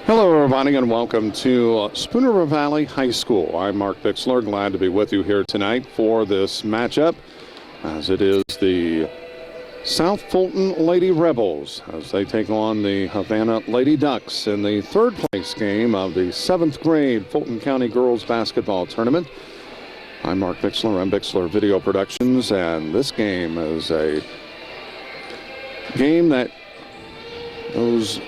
Hello everybody and welcome to Spooner River Valley High School. I'm Mark Bixler, glad to be with you here tonight for this matchup, as it is the South Fulton Lady Rebels as they take on the Havana Lady Ducks in the third place game of the 7th grade Fulton County Girls Basketball Tournament. I'm Mark Bixler, I'm Bixler Video Productions, and this game is a game that those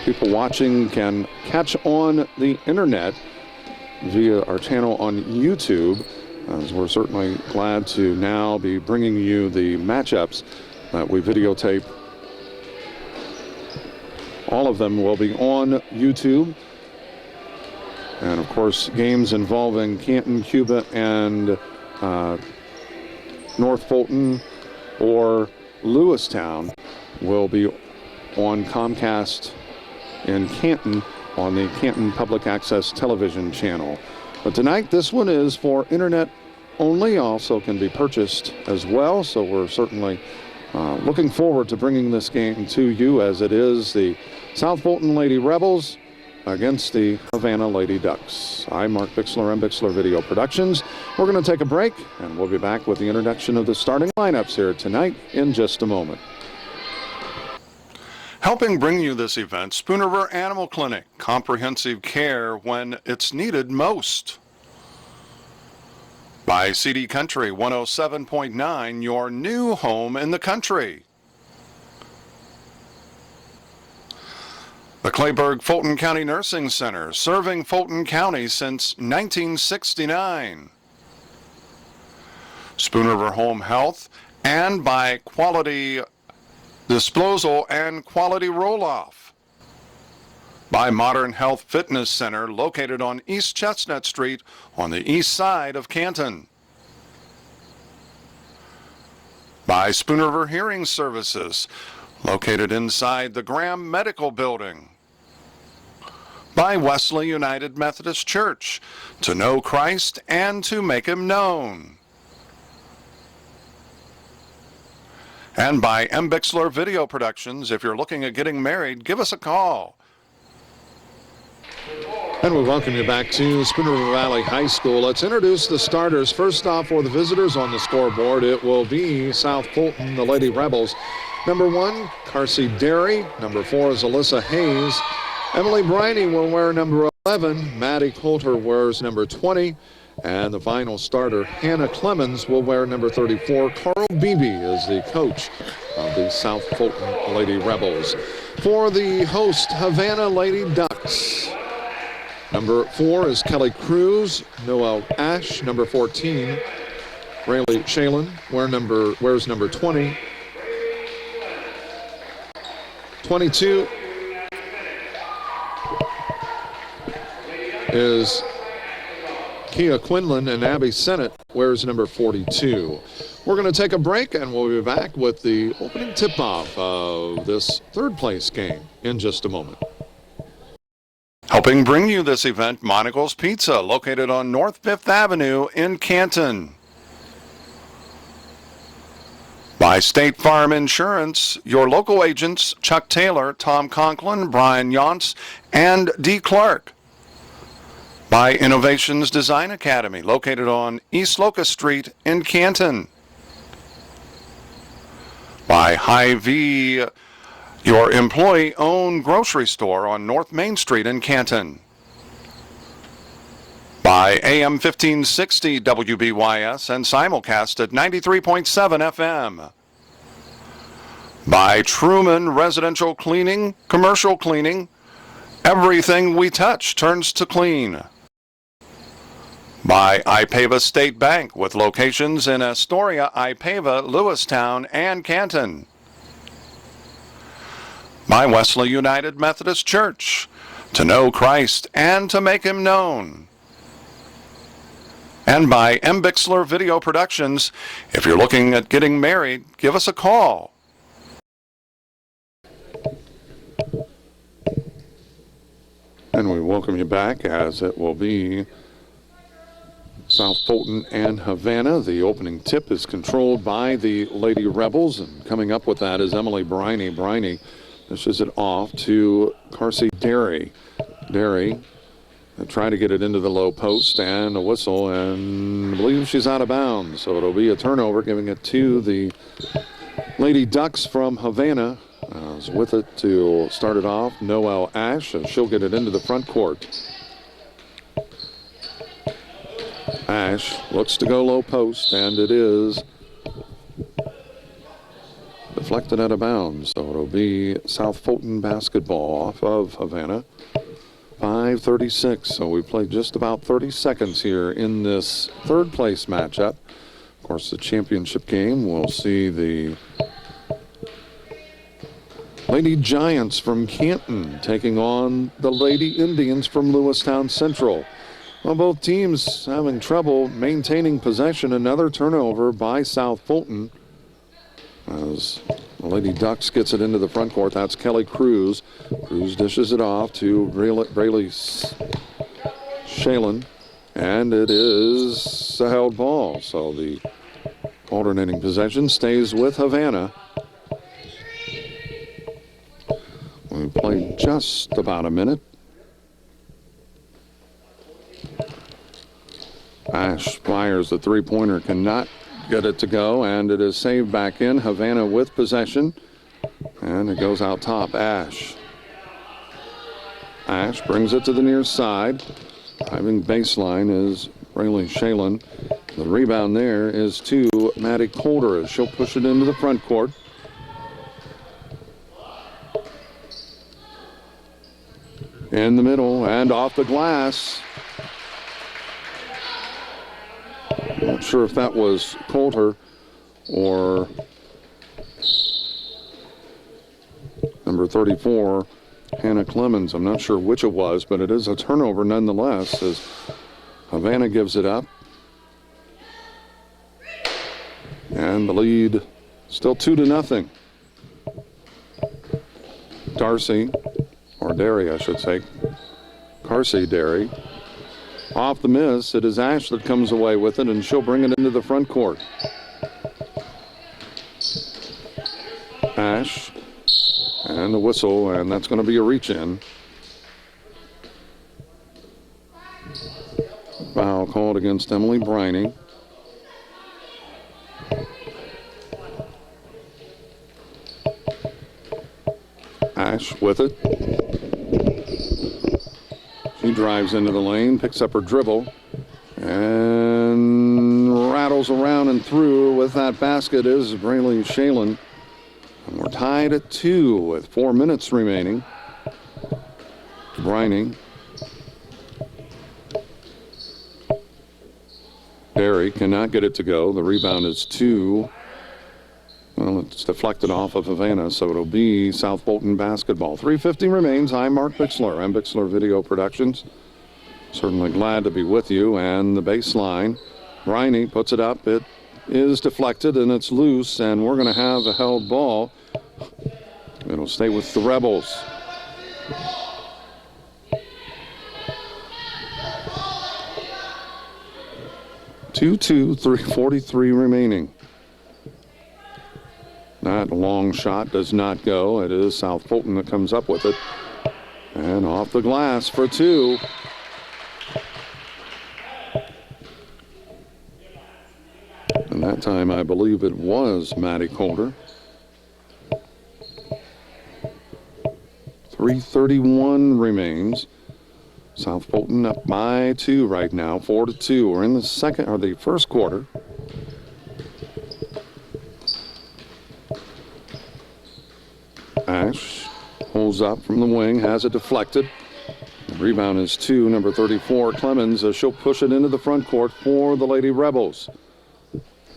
people watching can catch on the internet via our channel on YouTube, as we're certainly glad to now be bringing you the matchups that we videotape. All of them will be on YouTube, and of course games involving Canton, Cuba, and North Fulton or Lewistown will be on Comcast in Canton on the Canton Public Access Television channel. But tonight this one is for internet only, also can be purchased as well, so we're certainly looking forward to bringing this game to you, as it is the South Fulton Lady Rebels against the Havana Lady Ducks. I'm Mark Bixler and Bixler Video Productions. We're going to take a break and we'll be back with the introduction of the starting lineups here tonight in just a moment. Helping bring you this event, Spooner River Animal Clinic, comprehensive care when it's needed most. By CD Country 107.9, your new home in the country. The Clayburgh Fulton County Nursing Center, serving Fulton County since 1969. Spooner River Home Health, and by Quality Disposal and Quality Roll-Off. By Modern Health Fitness Center, located on East Chestnut Street on the east side of Canton. By Spooner River Hearing Services, located inside the Graham Medical Building. By Wesley United Methodist Church, to know Christ and to make Him known. And by M. Bixler Video Productions. If you're looking at getting married, give us a call. And we welcome you back to Spooner River Valley High School. Let's introduce the starters. First off, for the visitors on the scoreboard, it will be South Fulton, the Lady Rebels. Number 1, Carsey Derry. Number 4 is Alyssa Hayes. Emily Briney will wear number 11. Maddie Coulter wears number 20. And the final starter, Hannah Clemens, will wear number 34. Carl Beebe is the coach of the South Fulton Lady Rebels. For the host, Havana Lady Ducks, number 4 is Kelly Cruz. Noel Ash, number 14. Rayleigh Shalin wears number 20. 22 is Kia Quinlan, and Abby Sennett wears number 42. We're going to take a break and we'll be back with the opening tip-off of this third place game in just a moment. Helping bring you this event, Monocle's Pizza, located on North 5th Avenue in Canton. By State Farm Insurance, your local agents Chuck Taylor, Tom Conklin, Brian Yonts, and D. Clark. By Innovations Design Academy, located on East Locust Street in Canton. By Hy-Vee, your employee-owned grocery store on North Main Street in Canton. By AM 1560 WBYS and simulcast at 93.7 FM. By Truman Residential Cleaning, Commercial Cleaning, everything we touch turns to clean. By Ipava State Bank, with locations in Astoria, Ipava, Lewistown, and Canton. By Wesley United Methodist Church, to know Christ and to make Him known. And by M. Bixler Video Productions. If you're looking at getting married, give us a call. And we welcome you back, as it will be South Fulton and Havana. The opening tip is controlled by the Lady Rebels, and coming up with that is Emily Briney. Briney Dishes it off to Carsey Derry. Derry trying to get it into the low post, and a whistle, and I believe she's out of bounds. So it'll be a turnover, giving it to the Lady Ducks from Havana. Is with it to start it off, Noelle Ash, and she'll get it into the front court. Ash looks to go low post, and it is deflected out of bounds. So it'll be South Fulton basketball off of Havana. 5:36, so we played just about 30 seconds here in this third place matchup. Of course, the championship game, we'll see the Lady Giants from Canton taking on the Lady Indians from Lewistown Central. Well, both teams having trouble maintaining possession. Another turnover by South Fulton as the Lady Ducks gets it into the front court. That's Kelly Cruz. Cruz dishes it off to Braylee Shalen, and it is a held ball. So the alternating possession stays with Havana. We played just about a minute. Ash fires the three-pointer, cannot get it to go, and it is saved back in. Havana with possession, and it goes out top. Ash brings it to the near side. Driving baseline is Braylee Shalen. The rebound there is to Maddie Coulter as she'll push it into the front court. In the middle and off the glass. Not sure if that was Coulter or number 34, Hannah Clemens. I'm not sure which it was, but it is a turnover nonetheless as Havana gives it up. And the lead still 2-0. Derry, I should say. Carsey Derry. Off the miss, it is Ash that comes away with it, and she'll bring it into the front court. Ash, and the whistle, and that's going to be a reach-in. Foul called against Emily Briney. Ash with it. She drives into the lane, picks up her dribble, and rattles around and through with that basket is Braylee Shalen. And we're tied at 2 with 4 minutes remaining. Briney. Derry cannot get it to go. The rebound is 2. Well, it's deflected off of Havana, so it'll be South Fulton basketball. 3:50 remains. I'm Mark Bixler. I'm Bixler Video Productions. Certainly glad to be with you. And the baseline, Briney puts it up. It is deflected, and it's loose, and we're going to have a held ball. It'll stay with the Rebels. Two, 3:43 remaining. That long shot does not go. It is South Fulton that comes up with it. And off the glass for 2. And that time I believe it was Maddie Coulter. 3:31 remains. South Fulton up by 2 right now, 4-2. We're in the first quarter. Ash pulls up from the wing, has it deflected. The rebound is to number 34, Clemens, as she'll push it into the front court for the Lady Rebels.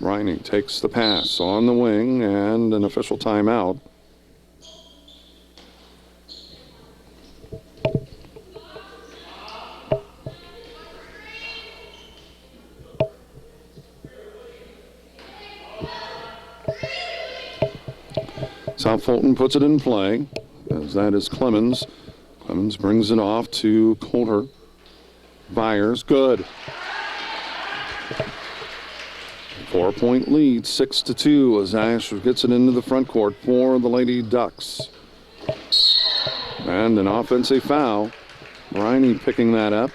Briney takes the pass on the wing, and an official timeout. South Fulton puts it in play, as that is Clemens. Clemens brings it off to Coulter. Byers, good. 4-point lead, 6-2, as Ash gets it into the front court for the Lady Ducks. And an offensive foul. Briney picking that up.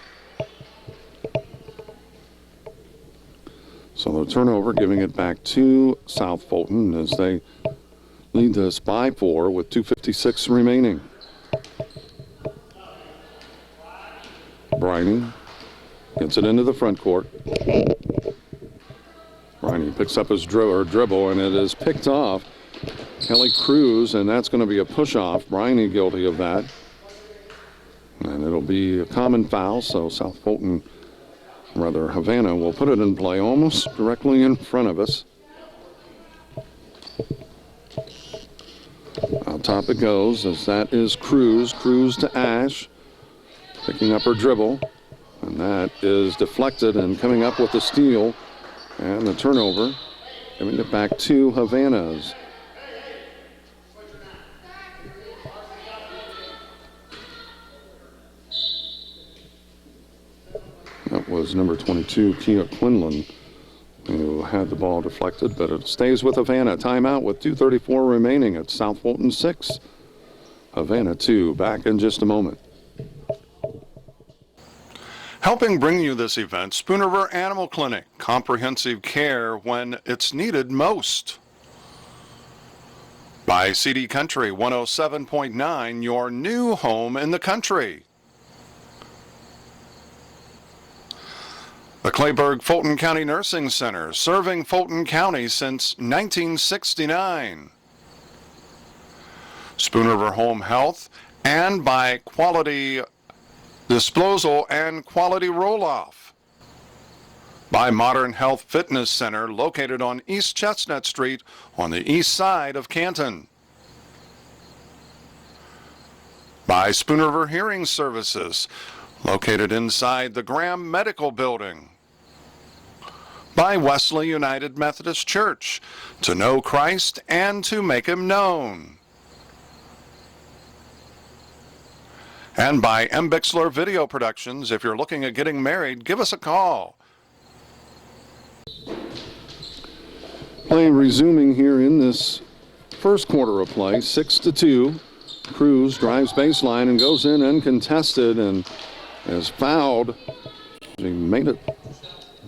So the turnover, giving it back to South Fulton as they lead this by 4 with 2:56 remaining. Briney gets it into the front court. Briney picks up his dribble, and it is picked off. Kelly Cruz, and that's going to be a push-off. Briney guilty of that. And it'll be a common foul, so South Fulton, rather Havana, will put it in play almost directly in front of us. Out top it goes, as that is Cruz. Cruz to Ash, picking up her dribble. And that is deflected, and coming up with the steal and the turnover, giving it back to Havana's. That was number 22, Kia Quinlan, who had the ball deflected, but it stays with Havana. Timeout with 2:34 remaining at South Fulton 6. Havana 2. Back in just a moment. Helping bring you this event, Spoon River Animal Clinic. Comprehensive care when it's needed most. By CD Country 107.9, your new home in the country. The Clayburgh Fulton County Nursing Center, serving Fulton County since 1969. Spoon River Home Health, and by Quality Disposal and Quality Roll-Off. By Modern Health Fitness Center, located on East Chestnut Street on the east side of Canton. By Spoon River Hearing Services, located inside the Graham Medical Building. By Wesley United Methodist Church, to know Christ and to make him known. And by Bixler Video Productions. If you're looking at getting married, give us a call. Play resuming here in this first quarter of play, 6-2. Cruz drives baseline and goes in uncontested and is fouled. She made it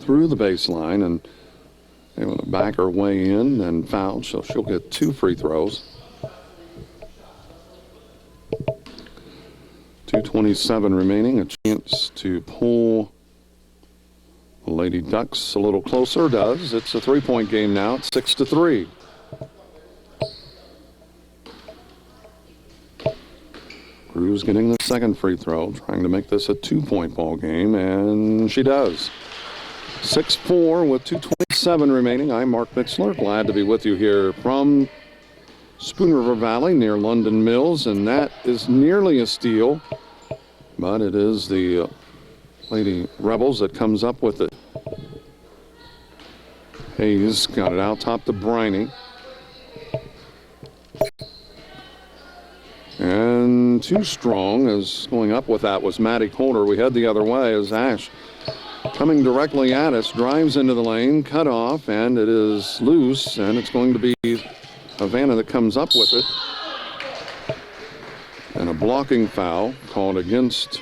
through the baseline and able to back her way in and fouled, so she'll get 2 free throws. 2:27 remaining, a chance to pull the Lady Ducks a little closer. Does. It's a 3-point game now. It's 6-3. Cruz getting the second free throw, trying to make this a 2-point ball game, and she does. 6-4 with 2:27 remaining. I'm Mark Bixler. Glad to be with you here from Spoon River Valley near London Mills, and that is nearly a steal, but it is the Lady Rebels that comes up with it. Hayes got it out top to Briney. And too strong as going up with that was Maddie Coulter. We head the other way as Ash, coming directly at us, drives into the lane, cut off, and it is loose, and it's going to be Havana that comes up with it. And a blocking foul called against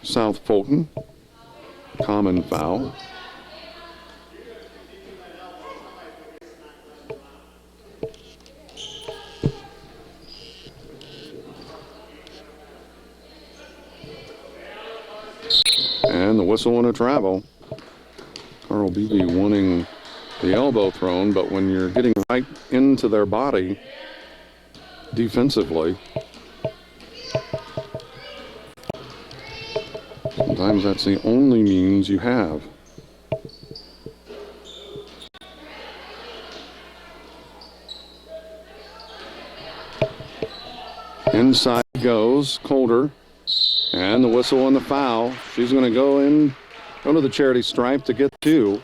South Fulton. Common foul. And the whistle and a travel. Carl Beebe wanting the elbow thrown, but when you're getting right into their body defensively, sometimes that's the only means you have. Inside goes Coulter. And the whistle and the foul. She's going to go to the charity stripe to get 2.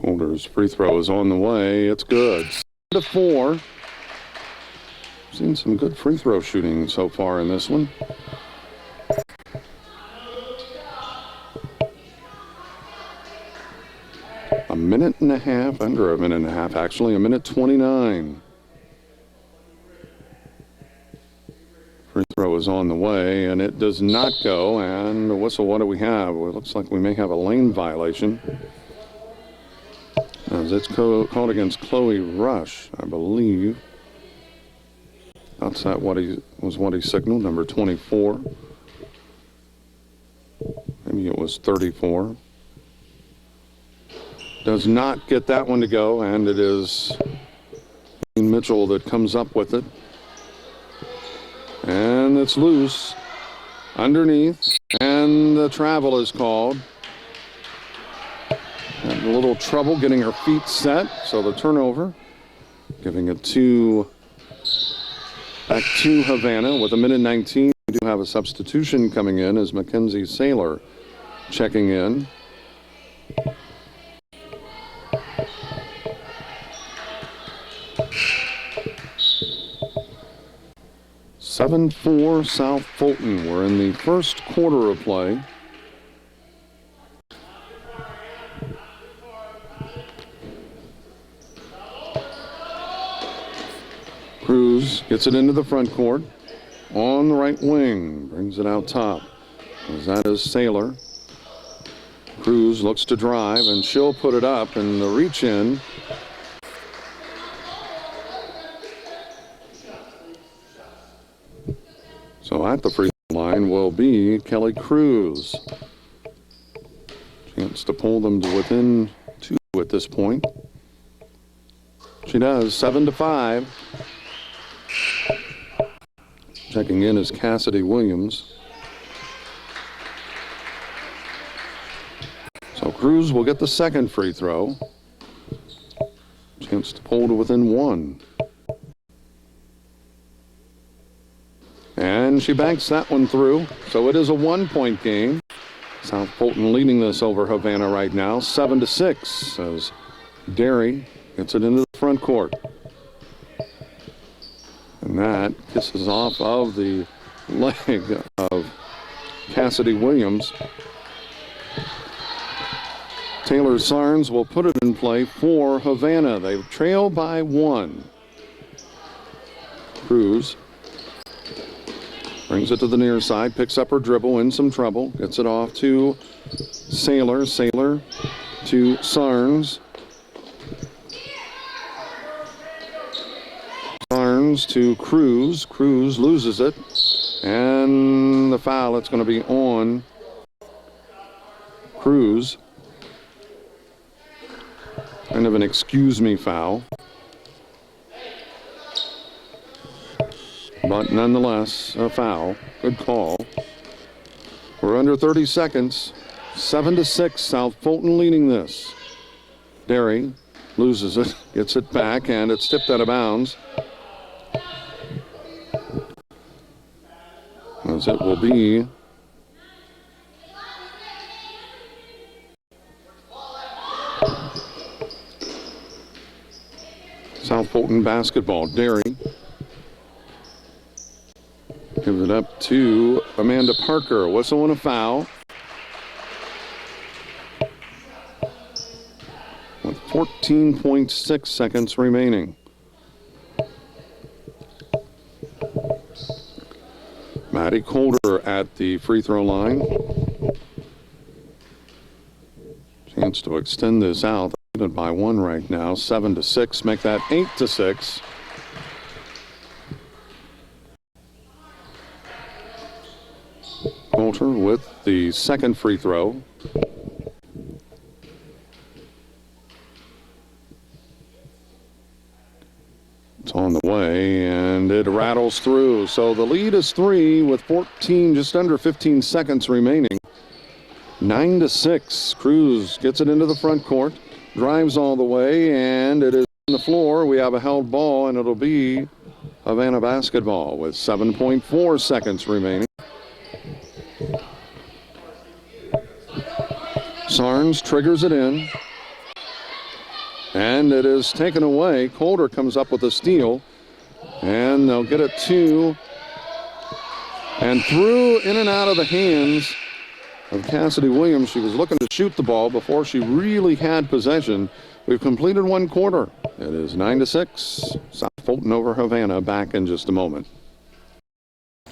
Holder's free throw is on the way. It's good. 7-4. Seen some good free throw shooting so far in this one. A minute and a half, under a minute and a half actually, a minute 29. Free throw is on the way, and it does not go. And the whistle, what do we have? Well, it looks like we may have a lane violation. As it's called against Chloe Rush, I believe. That's what he signaled, number 24. Maybe it was 34. Does not get that one to go, and it is Mitchell that comes up with it. And it's loose underneath, and the travel is called. Had a little trouble getting her feet set, so the turnover, giving it back to Havana with a minute 19. We do have a substitution coming in as Mackenzie Saylor checking in. (7-4) South Fulton. We're in the first quarter of play. Cruz gets it into the front court. On the right wing. Brings it out top. As that is Saylor. Cruz looks to drive, and she'll put it up, and the reach in. So at the free throw line will be Kelly Cruz. Chance to pull them to within 2 at this point. She does, 7-5. Checking in is Cassidy Williams. So Cruz will get the second free throw. Chance to pull to within 1. And she banks that one through. So it is a 1-point game. South Fulton leading this over Havana right now, 7-6, as Derry gets it into the front court. And that kisses off of the leg of Cassidy Williams. Taylor Sarnes will put it in play for Havana. They trail by 1. Cruz brings it to the near side, picks up her dribble, in some trouble, gets it off to Saylor. Saylor to Sarnes. Sarnes to Cruz. Cruz loses it. And the foul, it's going to be on Cruz. Kind of an excuse me foul. But nonetheless, a foul. Good call. We're under 30 seconds. 7-6, South Fulton leading this. Derry loses it, gets it back, and it's tipped out of bounds. As it will be South Fulton basketball. Derry gives it up to Amanda Parker. Whistle and a foul. With 14.6 seconds remaining. Maddie Coulter at the free throw line. Chance to extend this out. Even by 1 right now. 7-6. Make that 8-6. Coulter with the second free throw. It's on the way, and it rattles through. So the lead is 3 with 14, just under 15 seconds remaining. 9-6. Cruz gets it into the front court, drives all the way, and it is on the floor. We have a held ball, and it'll be Havana basketball with 7.4 seconds remaining. Sarnes triggers it in. And it is taken away. Calder comes up with a steal. And they'll get it to and through in and out of the hands of Cassidy Williams. She was looking to shoot the ball before she really had possession. We've completed one quarter. It is 9-6. South Fulton over Havana. Back in just a moment.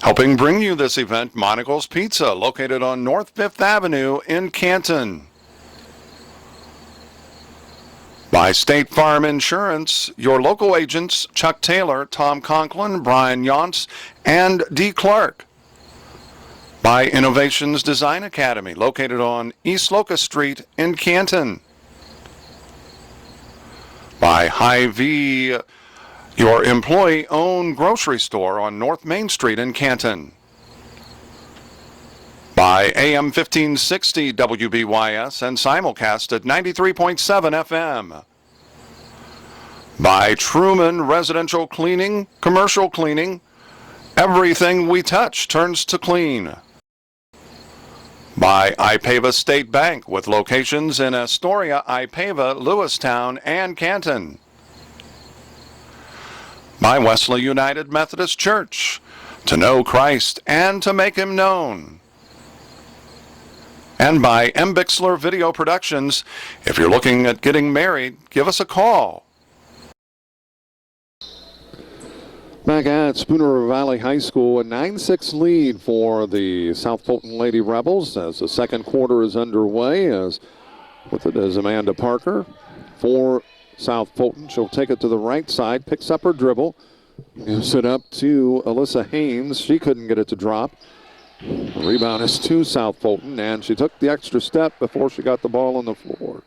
Helping bring you this event, Monocle's Pizza, located on North 5th Avenue in Canton. By State Farm Insurance, your local agents Chuck Taylor, Tom Conklin, Brian Yonts, and D. Clark. By Innovations Design Academy, located on East Locust Street in Canton. By Hy-Vee, your employee-owned grocery store on North Main Street in Canton. By AM 1560 WBYS and simulcast at 93.7 FM. By Truman Residential Cleaning, Commercial Cleaning, everything we touch turns to clean. By Ipava State Bank with locations in Astoria, Ipava, Lewistown, and Canton. By Wesley United Methodist Church, to know Christ and to make Him known. And by M. Bixler Video Productions. If you're looking at getting married, give us a call. Back at Spooner Valley High School, a 9-6 lead for the South Fulton Lady Rebels as the second quarter is underway. As with it is Amanda Parker for South Fulton. She'll take it to the right side, picks up her dribble, gives it up to Alyssa Haynes. She couldn't get it to drop. The rebound is to South Fulton, and she took the extra step before she got the ball on the floor.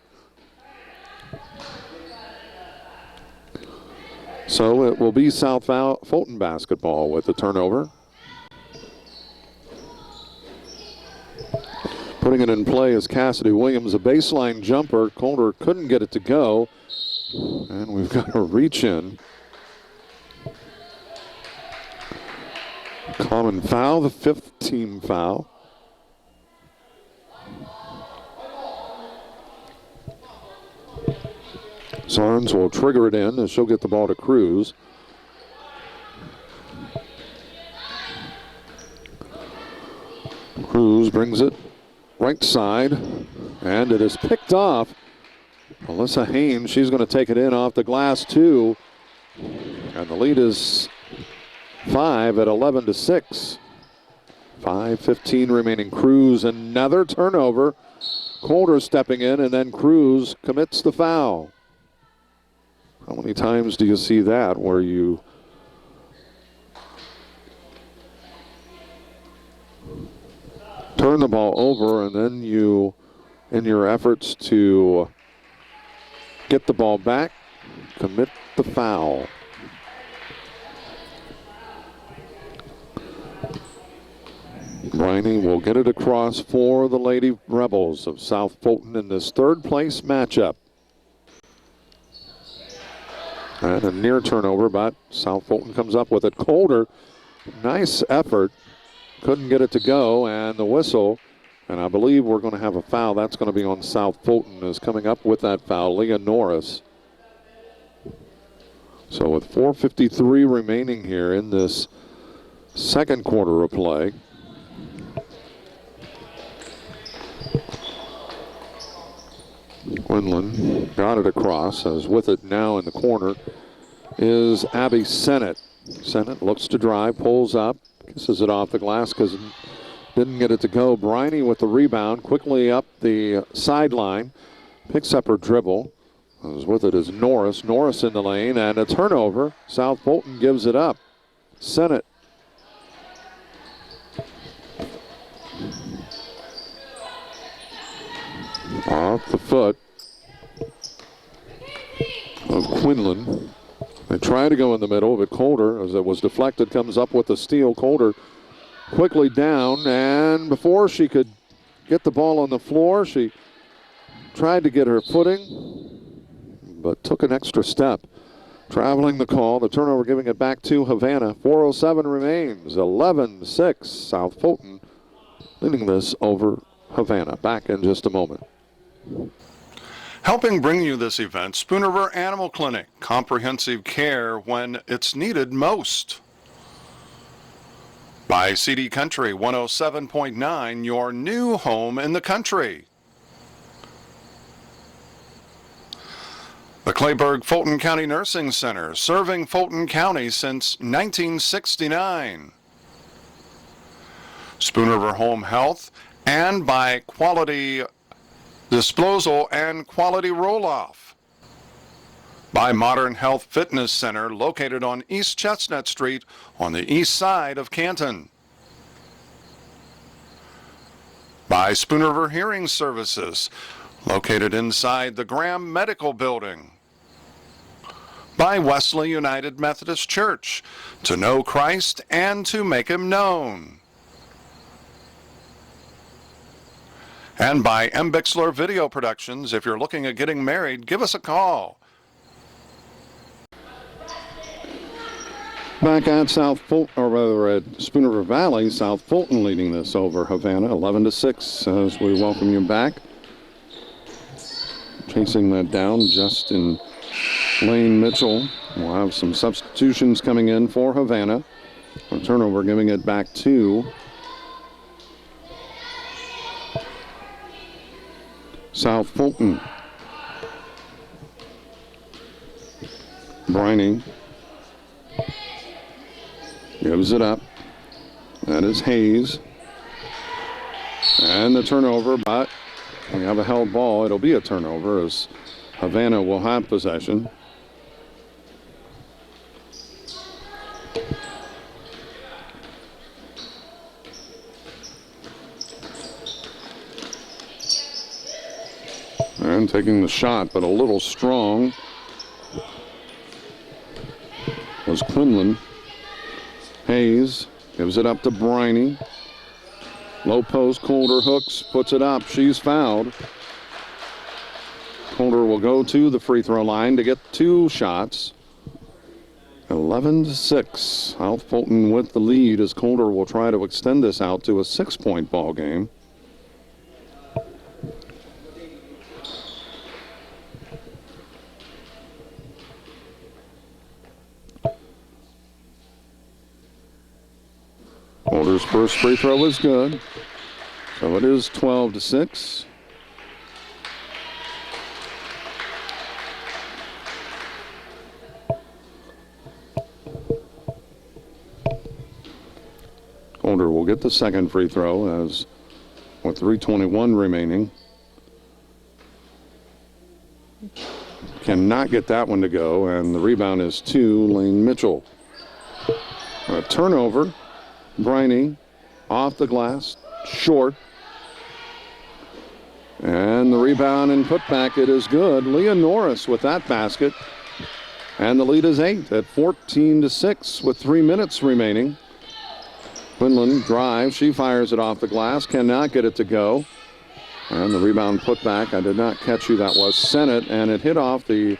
So it will be South Fulton basketball with the turnover. Putting it in play is Cassidy Williams, a baseline jumper. Calder couldn't get it to go, and we've got a reach in. Common foul, the 5th team foul. Sarnes will trigger it in as she'll get the ball to Cruz. Cruz brings it right side, and it is picked off. Alyssa Haynes, she's going to take it in off the glass too. And the lead is 5 at 11-6. 5:15 remaining. Cruz, another turnover. Calder stepping in, and then Cruz commits the foul. How many times do you see that where you turn the ball over and then you, in your efforts to get the ball back, commit the foul? Briney will get it across for the Lady Rebels of South Fulton in this third place matchup. And a near turnover, but South Fulton comes up with it. Calder, nice effort, couldn't get it to go, and the whistle. And I believe we're going to have a foul. That's going to be on South Fulton, is coming up with that foul, Leah Norris. So with 4:53 remaining here in this second quarter of play. Quinlan got it across, as with it now in the corner is Abby Sennett. Sennett looks to drive, pulls up, kisses it off the glass because it didn't get it to go. Briney with the rebound, quickly up the sideline, picks up her dribble. As with it is Norris. Norris in the lane, and a turnover. South Fulton gives it up. Sennett. Off the foot of Quinlan. They try to go in the middle, but Calder, as it was deflected, comes up with the steal. Calder quickly down, and before she could get the ball on the floor, she tried to get her footing, but took an extra step. Traveling the call, the turnover giving it back to Havana. 4:07 remains, 11-6. South Fulton leading this over Havana. Back in just a moment. Helping bring you this event, Spoon River Animal Clinic, comprehensive care when it's needed most. By CD Country 107.9, your new home in the country. The Clayburgh Fulton County Nursing Center, serving Fulton County since 1969. Spoon River Home Health, and by Quality Disposal and Quality Roll-Off. By Modern Health Fitness Center, located on East Chestnut Street on the east side of Canton. By Spoon River Hearing Services, located inside the Graham Medical Building. By Wesley United Methodist Church, to know Christ and to make Him known. And by M. Bixler Video Productions. If you're looking at getting married, give us a call. Back at South Fulton, or rather at Spoon River Valley, South Fulton leading this over Havana, 11-6 as we welcome you back. Chasing that down, Justin Lane Mitchell will have some substitutions coming in for Havana. A turnover giving it back to South Fulton. Briney gives it up. That is Hayes. And the turnover, but we have a held ball. It'll be a turnover as Havana will have possession. And taking the shot, but a little strong, was Quinlan. Hayes gives it up to Briney. Low post, Colder hooks, puts it up. She's fouled. Colder will go to the free throw line to get 2 shots. 11-6. South Fulton with the lead as Colder will try to extend this out to a 6-point ball game. Colder's first free throw is good. So it is 12-6. Colder will get the second free throw as with 3:21 remaining. Cannot get that one to go, and the rebound is to Lane Mitchell. A turnover. Briney off the glass, short. And the rebound and putback, it is good. Leah Norris with that basket. And the lead is 8 at 14-6 with 3 minutes remaining. Quinlan drives, she fires it off the glass, cannot get it to go. And the rebound putback, I did not catch who that was, sent it, and it hit off the,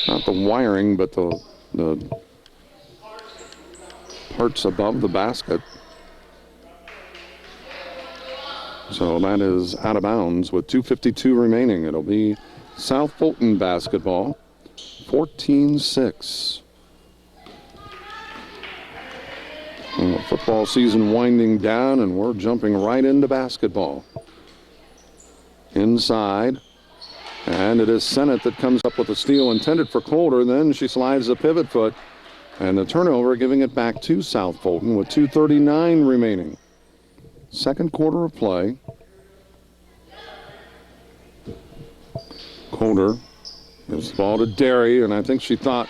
not the wiring, but the parts above the basket. So that is out of bounds with 2:52 remaining. It'll be South Fulton basketball, 14-6. And the football season winding down, and we're jumping right into basketball. Inside. And it is Sennett that comes up with a steal intended for Colder. Then she slides the pivot foot. And the turnover giving it back to South Fulton with 2:39 remaining. Second quarter of play. Colder gives the ball to Derry, and I think she thought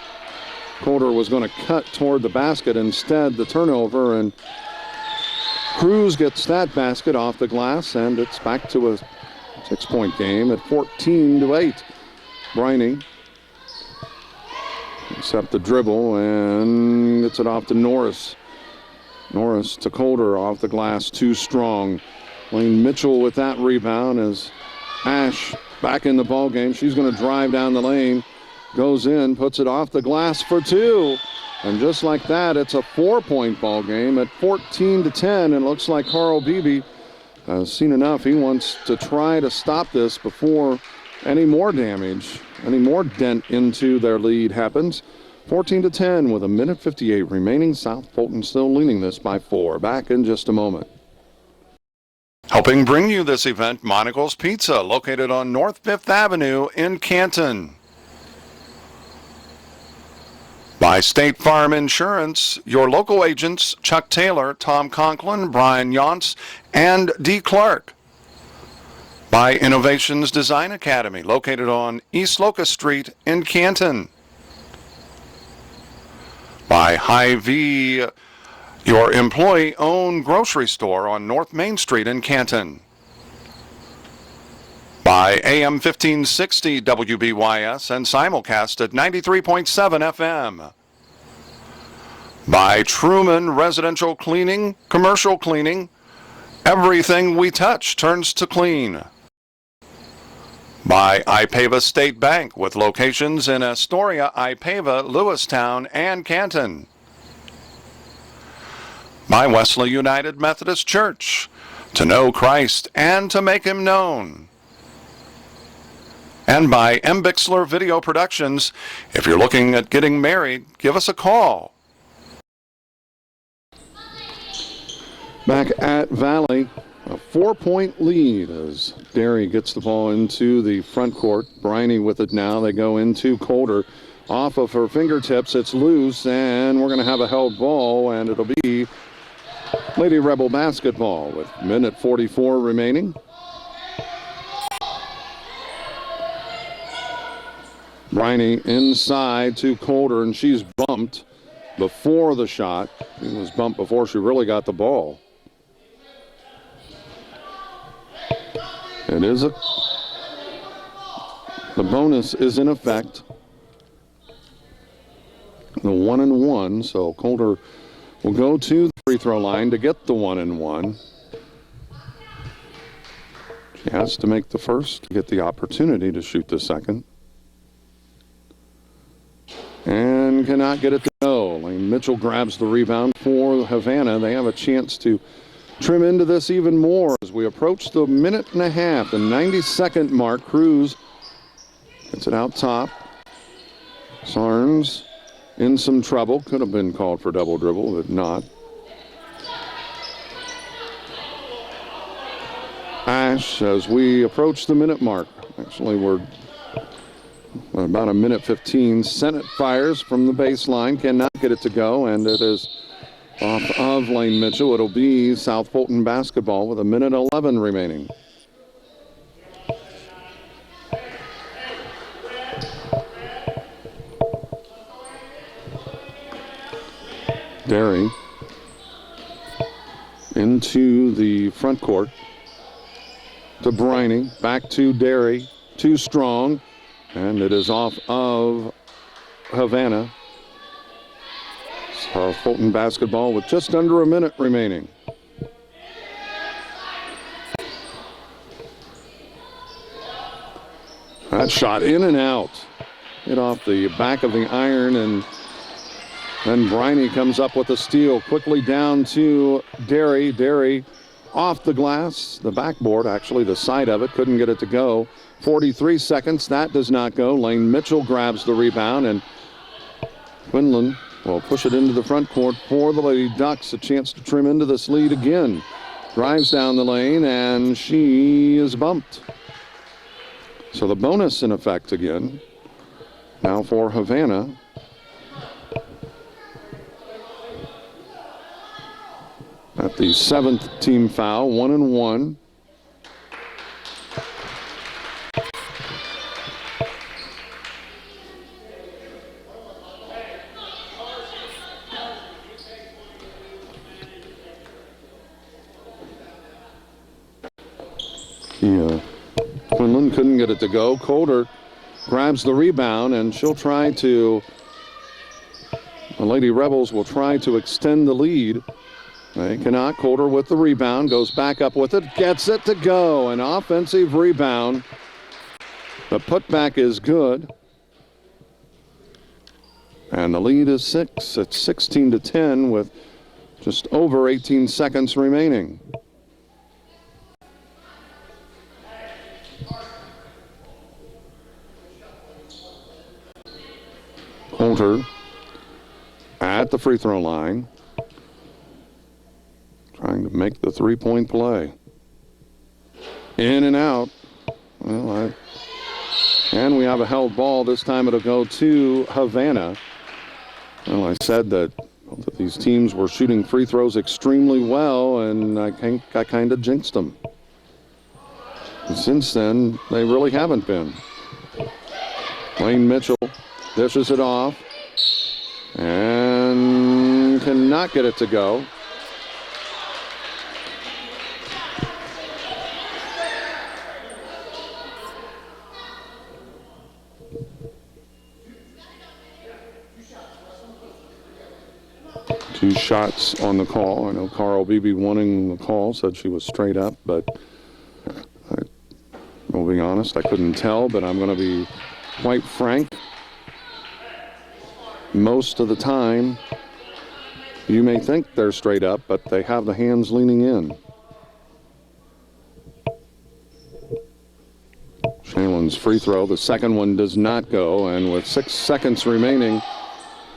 Colder was going to cut toward the basket. Instead, the turnover, and Cruz gets that basket off the glass, and it's back to a 6-point game at 14-8. Briney except the dribble and gets it off to Norris. Norris to Colder off the glass, too strong. Lane Mitchell with that rebound as Ash back in the ball game. She's going to drive down the lane, goes in, puts it off the glass for 2. And just like that, it's a 4-point ball game at 14-10. And it looks like Carl Beebe has seen enough. He wants to try to stop this before any more damage, any more dent into their lead happens. 14-10 with 1:58 remaining. South Fulton still leading this by 4. Back in just a moment. Helping bring you this event, Monocle's Pizza, located on North 5th Avenue in Canton. By State Farm Insurance, your local agents Chuck Taylor, Tom Conklin, Brian Yonts, and D. Clark. By Innovations Design Academy, located on East Locust Street in Canton. By Hy-Vee, your employee-owned grocery store on North Main Street in Canton. By AM 1560 WBYS and simulcast at 93.7 FM. By Truman Residential Cleaning, Commercial Cleaning, everything we touch turns to clean. By Ipava State Bank, with locations in Astoria, Ipava, Lewistown, and Canton. By Wesley United Methodist Church, to know Christ and to make Him known. And by M. Bixler Video Productions. If you're looking at getting married, give us a call. Back at Valley, a 4-point lead as Derry gets the ball into the front court. Briney with it now. They go into Coulter. Off of her fingertips, it's loose, and we're going to have a held ball, and it'll be Lady Rebel basketball with 1:44 remaining. Briney inside to Coulter, and she's bumped before the shot. She was bumped before she really got the ball. It is the bonus is in effect. The 1-and-1, so Coulter will go to the free throw line to get the 1-and-1. She has to make the first to get the opportunity to shoot the second. And cannot get it to go. Lane Mitchell grabs the rebound for Havana. They have a chance to trim into this even more as we approach the 1.5, the 90-second mark. Cruz gets it out top. Sarnes in some trouble. Could have been called for double dribble, but not. Ash, as we approach the minute mark. Actually, we're about 1:15. Sennett fires from the baseline, cannot get it to go, and it is off of Lane Mitchell. It'll be South Fulton basketball with 1:11 remaining. Derry into the front court to Briney, back to Derry, too strong. And it is off of Havana. South Fulton basketball with just under a minute remaining. That shot in and out. Hit off the back of the iron, and then Briney comes up with a steal. Quickly down to Derry. Derry off the glass, the backboard, actually the side of it. Couldn't get it to go. 43 seconds. That does not go. Lane Mitchell grabs the rebound, and Quinlan will push it into the front court for the Lady Ducks. A chance to trim into this lead again. Drives down the lane, and she is bumped. So the bonus in effect again. Now for Havana. At the 7th team foul, 1-and-1. Quinlan couldn't get it to go. Coulter grabs the rebound, and she'll try to, the Lady Rebels will try to extend the lead. They cannot. Coulter with the rebound, goes back up with it, gets it to go. An offensive rebound. The putback is good. And the lead is 6. It's 16-10 with just over 18 seconds remaining. Coulter at the free throw line, trying to make the three-point play. In and out. Well, and we have a held ball. This time it'll go to Havana. Well, I said that both of these teams were shooting free throws extremely well, and I kind of jinxed them. And since then, they really haven't been. Wayne Mitchell dishes it off and cannot get it to go. Two shots on the call. I know Carl Beebe wanting the call, said she was straight up, but I'll be honest, I couldn't tell, but I'm going to be quite frank. Most of the time, you may think they're straight up, but they have the hands leaning in. Shaylin's free throw, the second one does not go, and with 6 seconds remaining,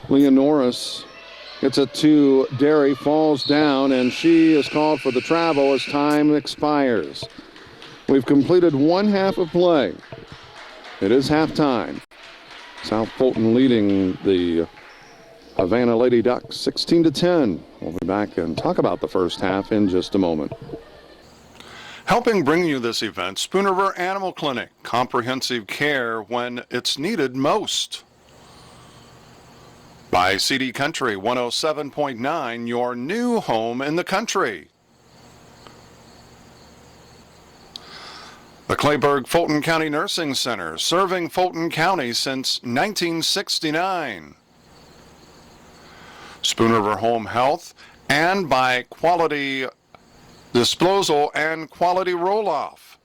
Leah Norris gets it to Derry, falls down, and she is called for the travel as time expires. We've completed one half of play. It is halftime. South Fulton leading the Havana Lady Ducks 16-10. We'll be back and talk about the first half in just a moment. Helping bring you this event, Spoon River Animal Clinic, comprehensive care when it's needed most. By CD Country 107.9, your new home in the country. The Clayburgh Fulton County Nursing Center, serving Fulton County since 1969. Spoon River Home Health, and by Quality Disposal and Quality Roll-Off.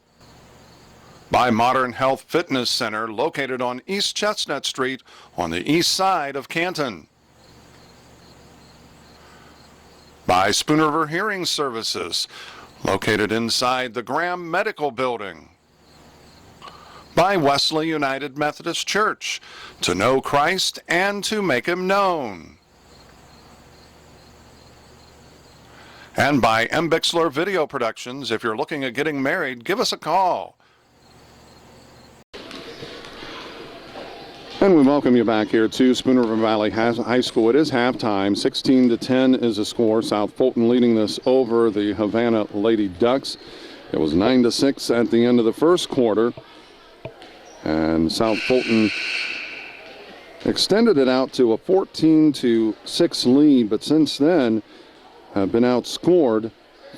By Modern Health Fitness Center, located on East Chestnut Street on the east side of Canton. By Spoon River Hearing Services, located inside the Graham Medical Building. By Wesley United Methodist Church, to know Christ and to make Him known. And by Bixler Video Productions. If you're looking at getting married, give us a call. And we welcome you back here to Spoon River Valley High School. It is halftime. 16-10 is the score. South Fulton leading this over the Havana Lady Ducks. It was 9-6 at the end of the first quarter. And South Fulton extended it out to a 14-6 lead, but since then have been outscored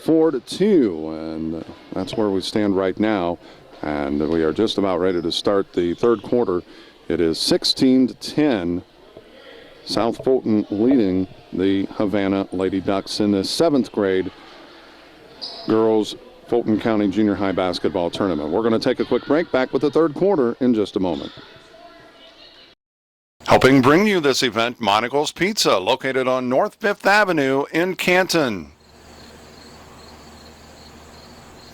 4-2. And that's where we stand right now. And we are just about ready to start the third quarter. It is 16-10, South Fulton leading the Havana Lady Ducks in the 7th grade girls Fulton County Junior High basketball tournament. We're going to take a quick break. Back with the third quarter in just a moment. Helping bring you this event, Monocle's Pizza, located on North 5th Avenue in Canton.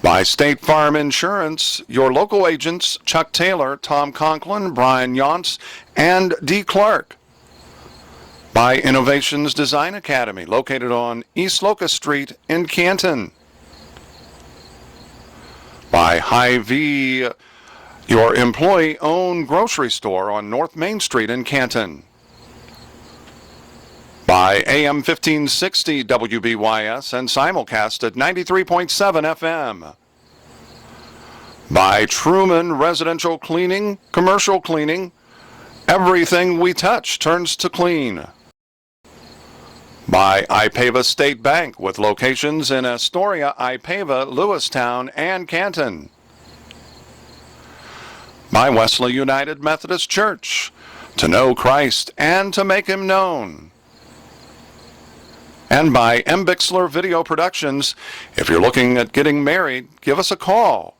By State Farm Insurance, your local agents Chuck Taylor, Tom Conklin, Brian Yonts, and D. Clark. By Innovations Design Academy, located on East Locust Street in Canton. By Hy-Vee, your employee-owned grocery store on North Main Street in Canton. By AM 1560 WBYS and simulcast at 93.7 FM. By Truman Residential Cleaning, Commercial Cleaning, everything we touch turns to clean. By Ipava State Bank, with locations in Astoria, Ipava, Lewistown, and Canton. By Wesley United Methodist Church, to know Christ and to make Him known. And by Bixler Video Productions. If you're looking at getting married, give us a call.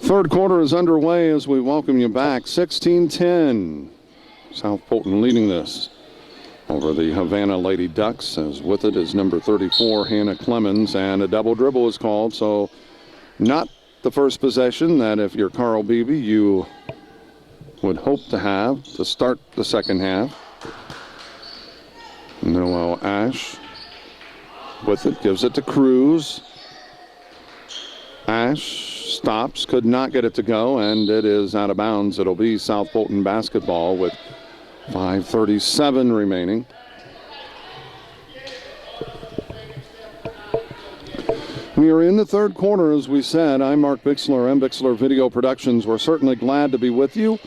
Third quarter is underway as we welcome you back. 16-10. South Fulton leading this over the Havana Lady Ducks, as with it is number 34, Hannah Clemens, and a double dribble is called, so not the first possession that if you're Carl Beebe, you would hope to have to start the second half. Noel Ash with it, gives it to Cruz. Ash stops, could not get it to go, and it is out of bounds. It'll be South Fulton basketball with 5:37 remaining. We are in the third quarter, as we said. I'm Mark Bixler, M. Bixler Video Productions. We're certainly glad to be with you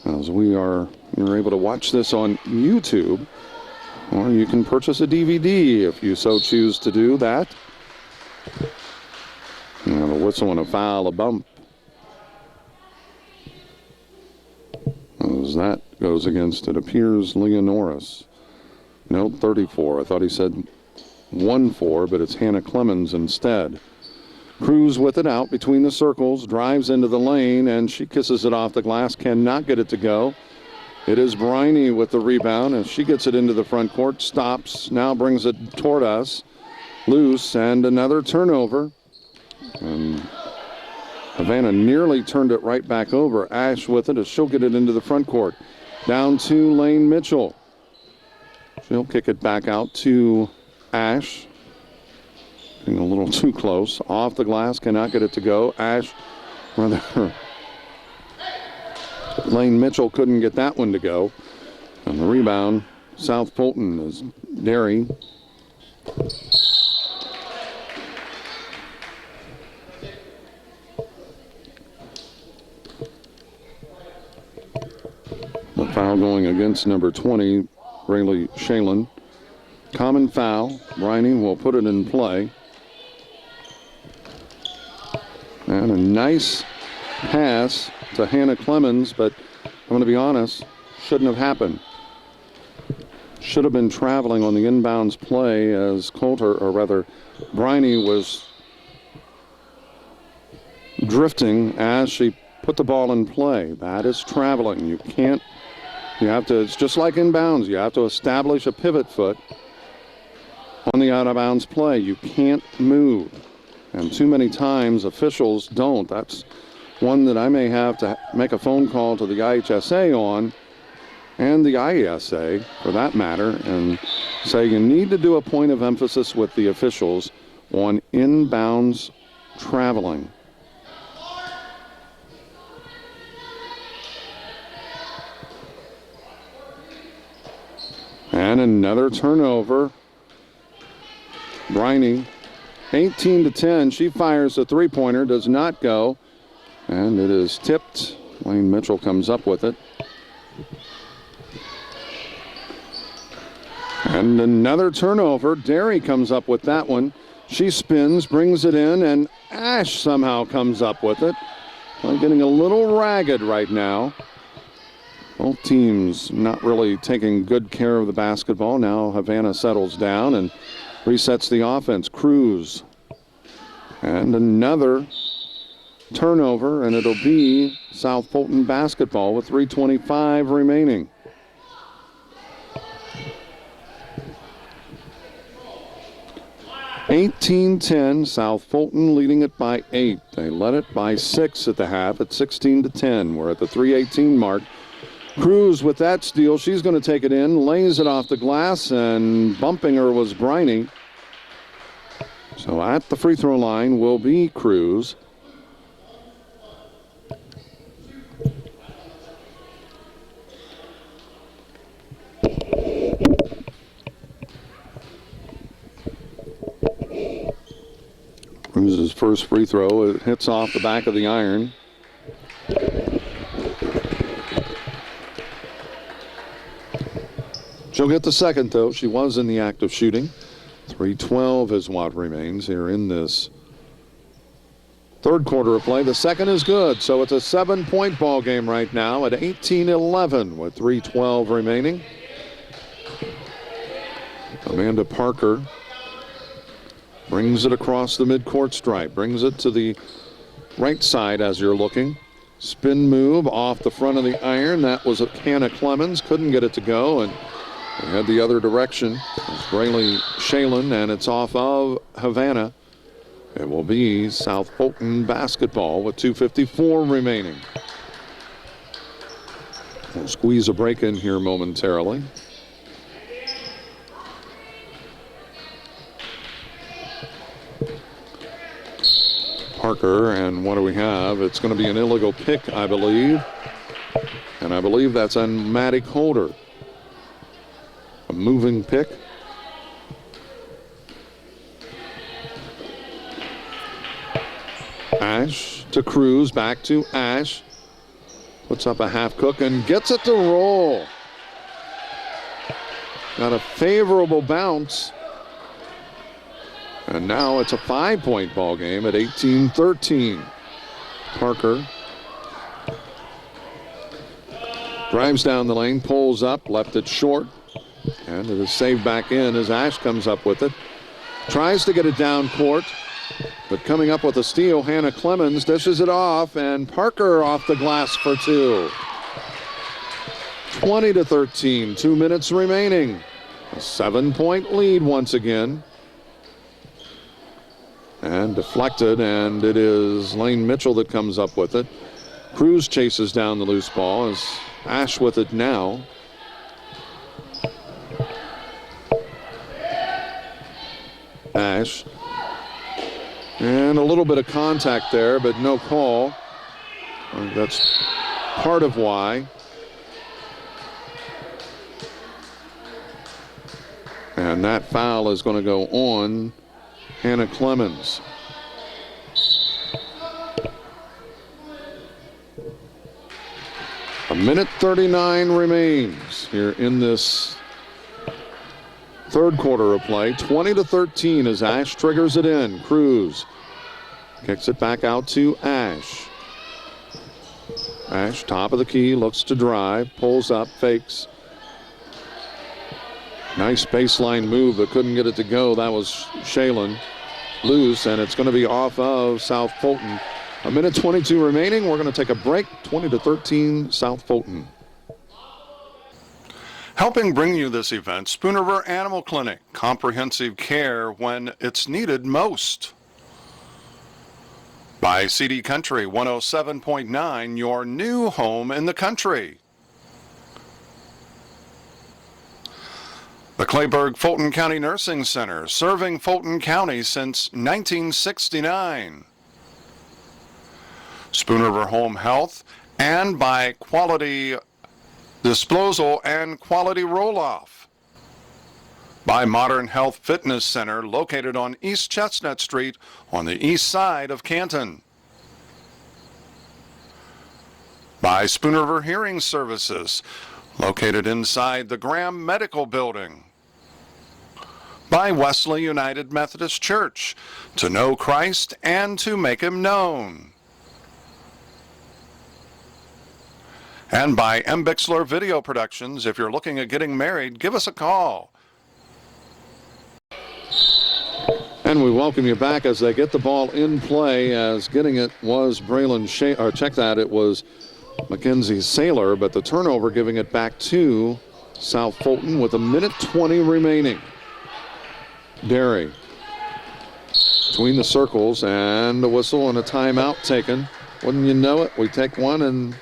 as you're able to watch this on YouTube, or you can purchase a DVD if you so choose to do that. We have a whistle and a foul, a bump. As that goes against, it appears, Leonoris. No, 34. I thought he said 1-4, but it's Hannah Clemens instead. Cruz with it out between the circles, drives into the lane, and she kisses it off the glass, cannot get it to go. It is Briney with the rebound, and she gets it into the front court, stops, now brings it toward us, loose, and another turnover. And Havana nearly turned it right back over. Ash with it as she'll get it into the front court. Down to Lane Mitchell. She'll kick it back out to Ash. Getting a little too close. Off the glass, cannot get it to go. Ash, rather, Lane Mitchell couldn't get that one to go. And the rebound, South Fulton, is Derry. The foul going against number 20, Rayleigh Shalin. Common foul. Briney will put it in play. And a nice pass to Hannah Clemens, but I'm going to be honest, shouldn't have happened. Should have been traveling on the inbounds play as Coulter, or rather, Briney was drifting as she put the ball in play. That is traveling. You have to, it's just like inbounds. You have to establish a pivot foot on the out-of-bounds play. You can't move. And too many times officials don't. That's one that I may have to make a phone call to the IHSA on, and the IESA for that matter, and say you need to do a point of emphasis with the officials on inbounds traveling. And another turnover. Briney, 18-10. She fires a three-pointer, does not go. And it is tipped. Lane Mitchell comes up with it. And another turnover. Derry comes up with that one. She spins, brings it in, and Ash somehow comes up with it. Well, getting a little ragged right now. Both teams not really taking good care of the basketball. Now Havana settles down and resets the offense. Cruz. And another turnover, and it'll be South Fulton basketball with 3:25 remaining. (18-10), South Fulton leading it by 8. They led it by 6 at the half at 16-10. We're at the 3:18 mark. Cruz with that steal. She's going to take it in, lays it off the glass, and bumping her was Briney. So at the free throw line will be Cruz. Cruz's first free throw. It hits off the back of the iron. She'll get the second, though. She was in the act of shooting. 3:12 is what remains here in this third quarter of play. The second is good, so it's a 7-point ball game right now at 18-11 with 3:12 remaining. Amanda Parker brings it across the midcourt stripe, brings it to the right side as you're looking. Spin move off the front of the iron. That was Hannah Clemens. Couldn't get it to go, and they head the other direction. It's Rayleigh Shalin, and it's off of Havana. It will be South Fulton basketball with 2:54 remaining. We'll squeeze a break in here momentarily. Parker, and what do we have? It's going to be an illegal pick, I believe. And I believe that's on Matty Holder. A moving pick. Ash to Cruz, back to Ash. Puts up a half cook and gets it to roll. Got a favorable bounce. And now it's a 5-point ball game at 18-13. Parker drives down the lane, pulls up, left it short. And it is saved back in as Ash comes up with it. Tries to get it down court. But coming up with a steal, Hannah Clemens dishes it off, and Parker off the glass for two. 20-13, 2 minutes remaining. A 7-point lead once again. And deflected, and it is Lane Mitchell that comes up with it. Cruz chases down the loose ball as Ash with it now. Ash. And a little bit of contact there, but no call. That's part of why. And that foul is going to go on Hannah Clemens. A minute 39 remains here in this third quarter of play. 20-13 as Ash triggers it in. Cruz kicks it back out to Ash. Ash, top of the key, looks to drive, pulls up, fakes. Nice baseline move, but couldn't get it to go. That was Shalen. Loose, and it's going to be off of South Fulton. A minute 22 remaining. We're going to take a break. 20-13 South Fulton. Helping bring you this event, Spoon River Animal Clinic. Comprehensive care when it's needed most. By CD Country 107.9, your new home in the country. The Clayburgh Fulton County Nursing Center, serving Fulton County since 1969. Spoon River Home Health, and by Quality Disposal and Quality Roll-Off. By Modern Health Fitness Center, located on East Chestnut Street on the east side of Canton. By Spoon River Hearing Services, located inside the Graham Medical Building. By Wesley United Methodist Church, to know Christ and to make him known. And by M. Bixler Video Productions. If you're looking at getting married, give us a call. And we welcome you back as they get the ball in play, as getting it was Braylon check that, it was Mackenzie Saylor, but the turnover giving it back to South Fulton with a minute 20 remaining. Derry between the circles, and a whistle and a timeout taken. Wouldn't you know it, we take one, and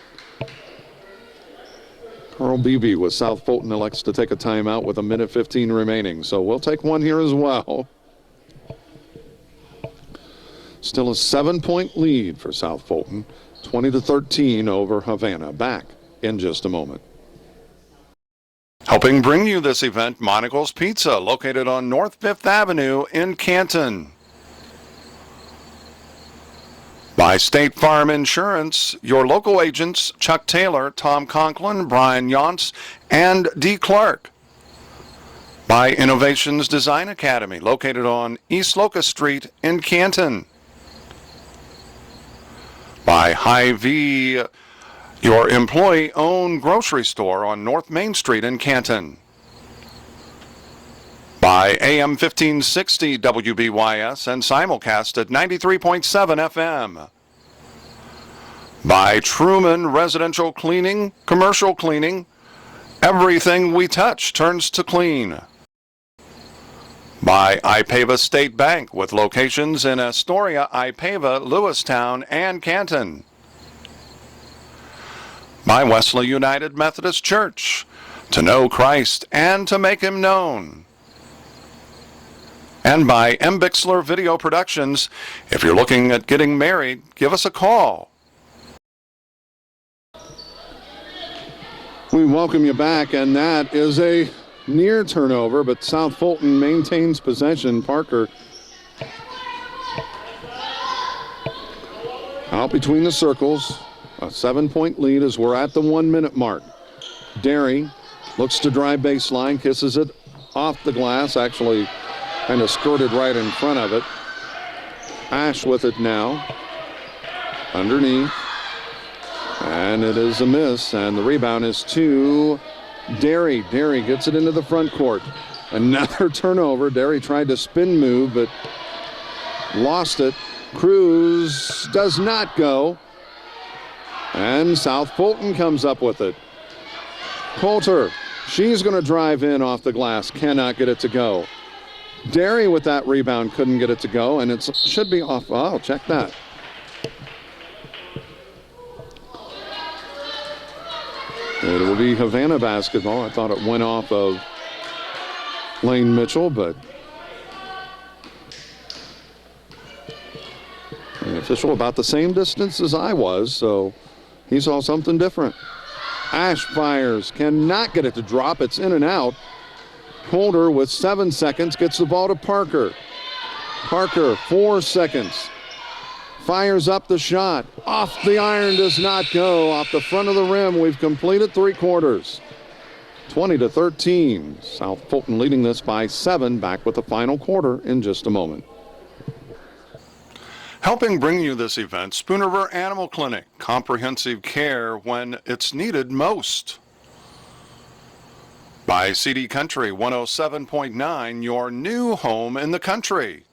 Carl Beebe with South Fulton elects to take a timeout with a minute 15 remaining. So we'll take one here as well. Still a 7-point lead for South Fulton. 20-13 over Havana. Back in just a moment. Helping bring you this event, Monocle's Pizza, located on North 5th Avenue in Canton. By State Farm Insurance, your local agents Chuck Taylor, Tom Conklin, Brian Yonts, and D. Clark. By Innovations Design Academy, located on East Locust Street in Canton. By Hy-Vee, your employee-owned grocery store on North Main Street in Canton. By AM 1560 WBYS and simulcast at 93.7 FM. By Truman Residential Cleaning, Commercial Cleaning, everything we touch turns to clean. By Ipava State Bank, with locations in Astoria, Ipava, Lewistown, and Canton. by Wesley United Methodist Church, to know Christ and to make him known. And by Bixler Video Productions. If you're looking at getting married, give us a call. We welcome you back, and that is a near turnover, but South Fulton maintains possession. Parker out between the circles. A 7-point lead as we're at the 1 minute mark. Derry looks to drive baseline, kisses it off the glass, actually kind of skirted right in front of it. Ash with it now. Underneath. And it is a miss, and the rebound is to Derry. Derry gets it into the front court. Another turnover. Derry tried to spin move, but lost it. Cruz does not go. And South Fulton comes up with it. Coulter, she's going to drive in off the glass. Cannot get it to go. Derry with that rebound couldn't get it to go, and it should be off. Oh, check that. It will be Havana basketball. I thought it went off of Lane Mitchell, but the official about the same distance as I was, so he saw something different. Ash fires, cannot get it to drop. It's in and out. Holder with 7 seconds gets the ball to Parker. Parker, 4 seconds. Fires up the shot. Off the iron, does not go. Off the front of the rim. We've completed 3 quarters. 20-13. South Fulton leading this by 7. Back with the final quarter in just a moment. Helping bring you this event, Spoon River Animal Clinic. Comprehensive care when it's needed most. By CD Country 107.9, your new home in the country.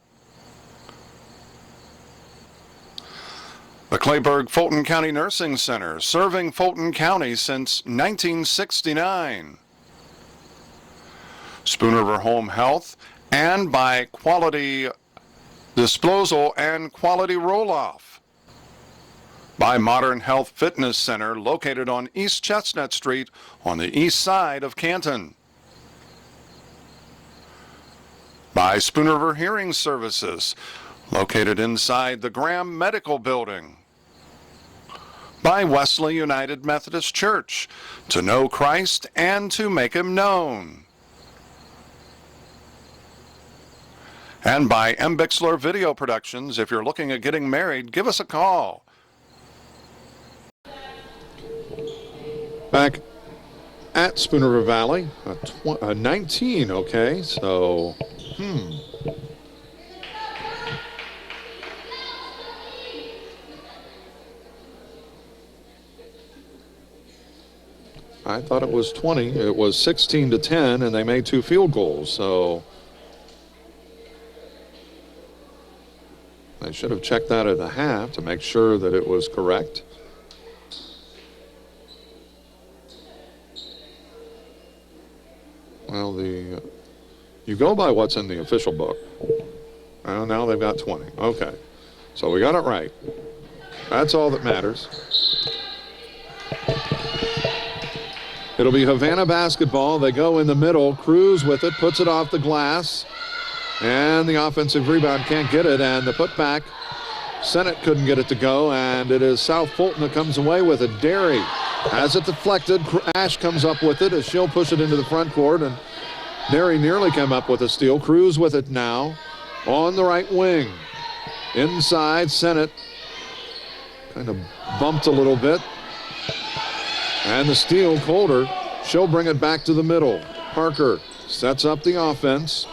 The Clayburgh Fulton County Nursing Center, serving Fulton County since 1969. Spoon River Home Health, and by Quality Disposal and Quality Roll-Off. By Modern Health Fitness Center, located on East Chestnut Street on the east side of Canton. By Spoon River Hearing Services, located inside the Graham Medical Building. By Wesley United Methodist Church, to know Christ and to make him known. And by Bixler Video Productions. If you're looking at getting married, give us a call. Back at Spoon River Valley, a 19, okay, so, I thought it was 20. It was 16-10, and they made 2 field goals, so I should have checked that at the half to make sure that it was correct. Well, you go by what's in the official book. Well, now they've got 20. Okay, so we got it right. That's all that matters. It'll be Havana basketball. They go in the middle. Cruz with it, puts it off the glass. And the offensive rebound can't get it. And the putback, Sennett couldn't get it to go. And it is South Fulton that comes away with it. Derry has it deflected. Ash comes up with it as she'll push it into the front court. And Derry nearly came up with a steal. Cruz with it now on the right wing. Inside, Sennett kind of bumped a little bit. And the steal, Coulter. She'll bring it back to the middle. Parker sets up the offense.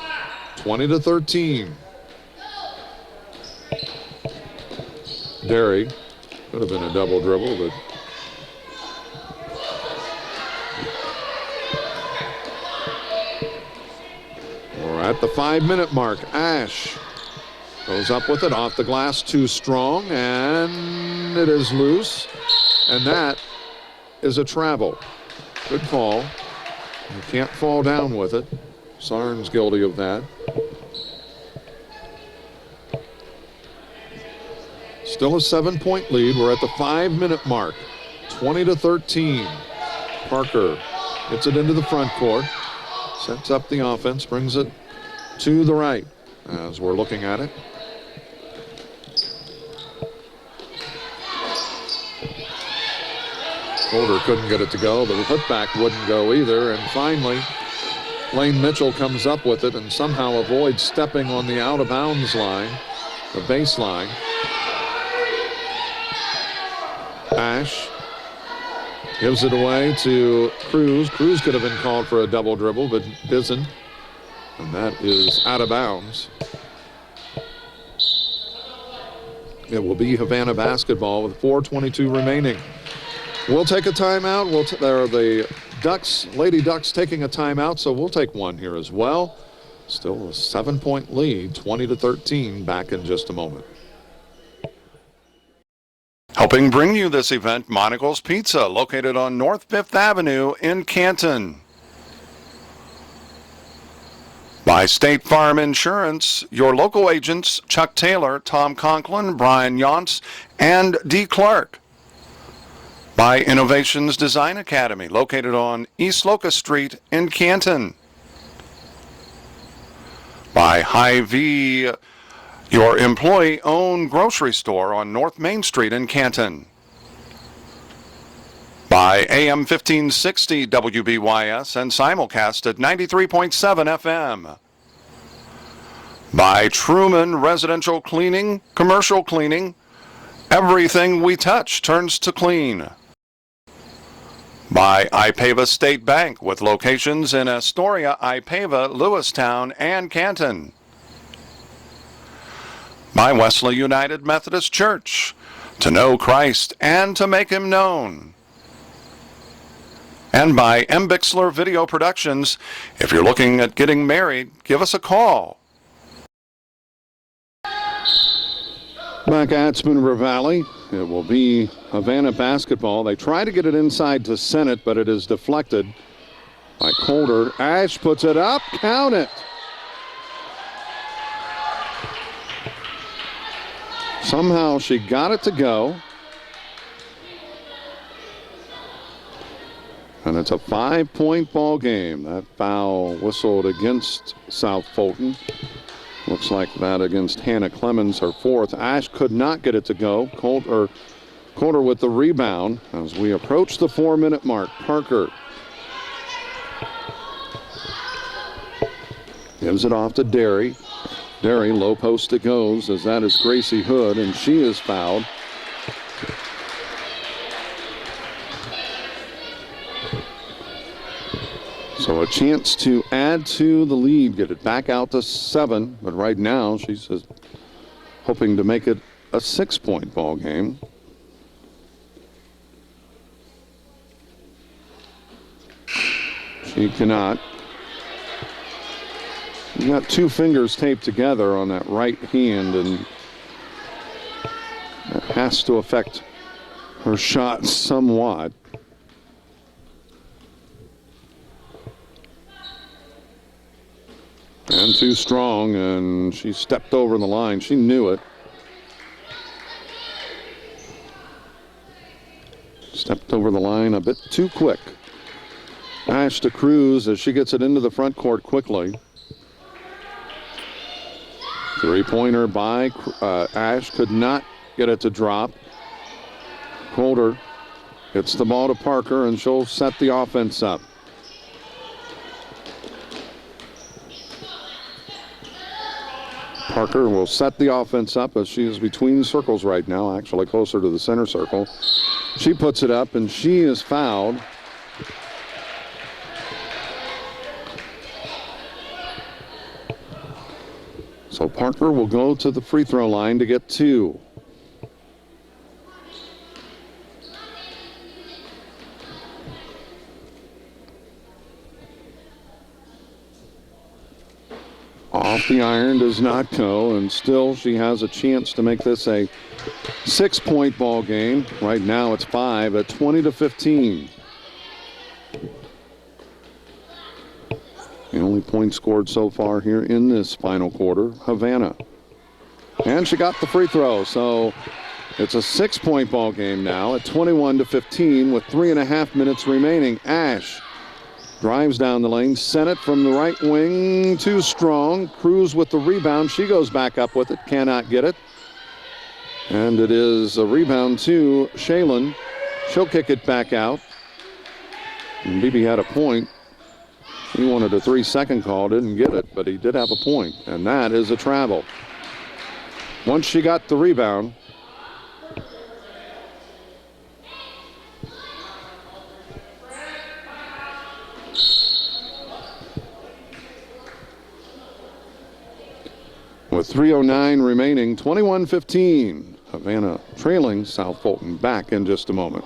20-13. Derry could have been a double dribble, but we're at the 5-minute mark. Ash goes up with it off the glass, too strong, and it is loose. And that is a travel. Good call. You can't fall down with it. Sarn's guilty of that. Still a 7-point lead. We're at the 5-minute mark. 20-13. Parker gets it into the front court, sets up the offense, brings it to the right as we're looking at it. Holder couldn't get it to go. The putback wouldn't go either. And finally, Lane Mitchell comes up with it and somehow avoids stepping on the out-of-bounds line, the baseline. Ash gives it away to Cruz. Cruz could have been called for a double dribble, but isn't. And that is out of bounds. It will be Havana basketball with 4:22 remaining. We'll take a timeout. There are the Ducks, Lady Ducks taking a timeout, so we'll take one here as well. Still a 7-point lead, 20-13, back in just a moment. Helping bring you this event, Monocle's Pizza, located on North 5th Avenue in Canton. By State Farm Insurance, your local agents Chuck Taylor, Tom Conklin, Brian Yonts, and D. Clark. By Innovations Design Academy, located on East Locust Street in Canton. By Hy-Vee, your employee-owned grocery store on North Main Street in Canton. By AM 1560 WBYS and simulcast at 93.7 FM. By Truman Residential Cleaning, Commercial Cleaning, everything we touch turns to clean. By Ipava State Bank, with locations in Astoria, Ipava, Lewistown, and Canton. By Wesley United Methodist Church, to know Christ and to make him known. And by M. Bixler Video Productions. If you're looking at getting married, give us a call. Back at Spoon River Valley, it will be Havana basketball. They try to get it inside to Sennett, but it is deflected by Calder. Ash puts it up. Count it. Somehow she got it to go. And it's a 5-point ball game. That foul whistled against South Fulton. Looks like that against Hannah Clemens, her fourth. Ash could not get it to go. Calder with the rebound as we approach the 4-minute mark. Parker gives it off to Derry. Derry, low post it goes, as that is Gracie Hood, and she is fouled. So a chance to add to the lead, get it back out to 7. But right now, she's hoping to make it a 6-point ball game. She cannot. You got 2 fingers taped together on that right hand, and that has to affect her shot somewhat. And too strong, and she stepped over the line. She knew it. Stepped over the line a bit too quick. Ash to Cruz as she gets it into the front court quickly. 3-pointer by Ash, could not get it to drop. Calder gets the ball to Parker, and she'll set the offense up. Parker will set the offense up as she is between circles right now, actually closer to the center circle. She puts it up, and she is fouled. So Parker will go to the free throw line to get 2. Off the iron, does not go, and still she has a chance to make this a 6-point ball game. Right now it's 5 at 20-15. The only point scored so far here in this final quarter, Havana. And she got the free throw, so It's a 6-point ball game now at 21-15 with 3.5 minutes remaining. Ash drives down the lane, sent it from the right wing, too strong. Cruz with the rebound. She goes back up with it, cannot get it. And it is a rebound to Shalen. She'll kick it back out. And Beebe had a point. He wanted a 3-second call, didn't get it, but he did have a point, and that is a travel. Once she got the rebound, with 3:09 remaining, 21-15. Havana trailing South Fulton. Back in just a moment.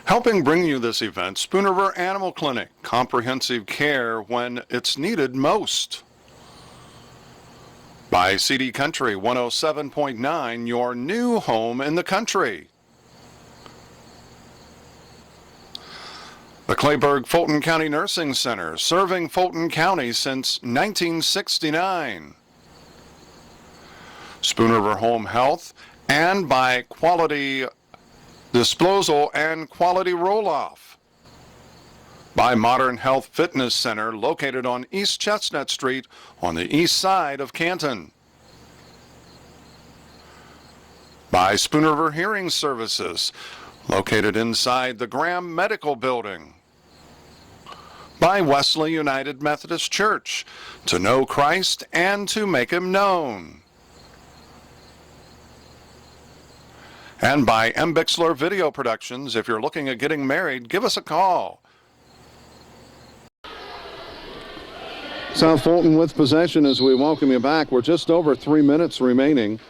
Helping bring you this event, Spoon River Animal Clinic, comprehensive care when it's needed most. By CD Country 107.9, your new home in the country. The Clayburgh Fulton County Nursing Center, serving Fulton County since 1969. Spoon River Home Health, and by Quality Disposal and Quality Roll-Off. By Modern Health Fitness Center, located on East Chestnut Street on the east side of Canton. By Spoon River Hearing Services, located inside the Graham Medical Building. By Wesley United Methodist Church, to know Christ and to make Him known. And by M. Bixler Video Productions. If you're looking at getting married, give us a call. South Fulton with possession as we welcome you back. We're just over 3 minutes remaining.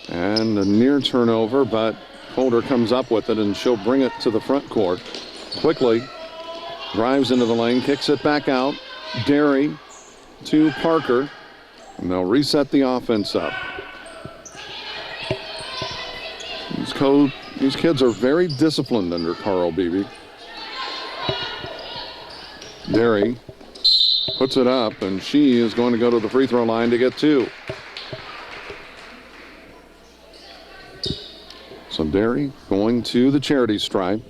And a near turnover, but Holder comes up with it, and she'll bring it to the front court. Quickly drives into the lane, kicks it back out. Derry to Parker, and they'll reset the offense up. These kids are very disciplined under Carl Beebe. Derry puts it up, and she is going to go to the free throw line to get 2. So Derry going to the charity stripe.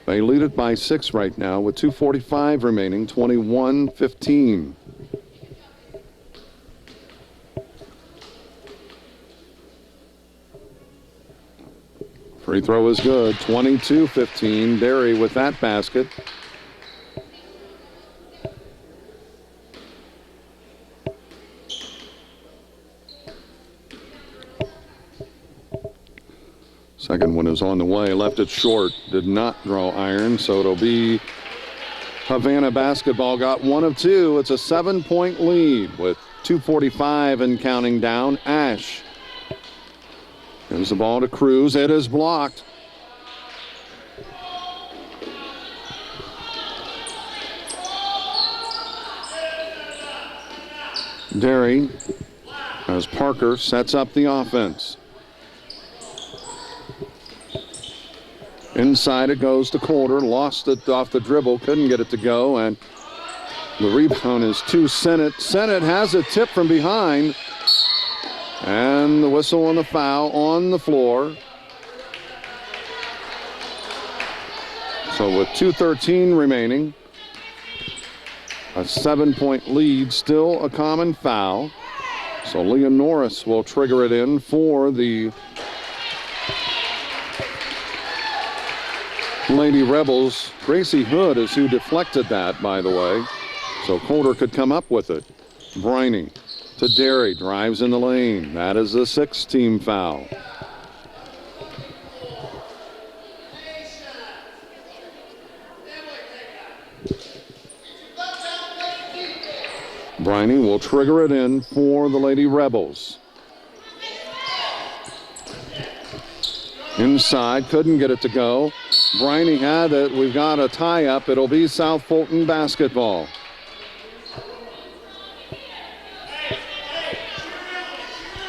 They lead it by 6 right now with 2:45 remaining, 21-15. Free throw is good, 22-15. Derry with that basket. Second one is on the way, left it short, did not draw iron, so it'll be Havana basketball. Got 1 of 2. It's a 7-point lead with 2:45 and counting down. Ash gives the ball to Cruz. It is blocked. Derry, as Parker sets up the offense. Inside it goes to Calder. Lost it off the dribble. Couldn't get it to go. And the rebound is to Sennett. Sennett has a tip from behind. And the whistle on the foul on the floor. So with 2:13 remaining, a 7-point lead, still a common foul. So Leah Norris will trigger it in for the Lady Rebels. Gracie Hood is who deflected that, by the way. So Calder could come up with it. Briney to Derry, drives in the lane. That is a 6th-team foul. Briney will trigger it in for the Lady Rebels. Inside, couldn't get it to go. Briney had it. We've got a tie-up. It'll be South Fulton basketball.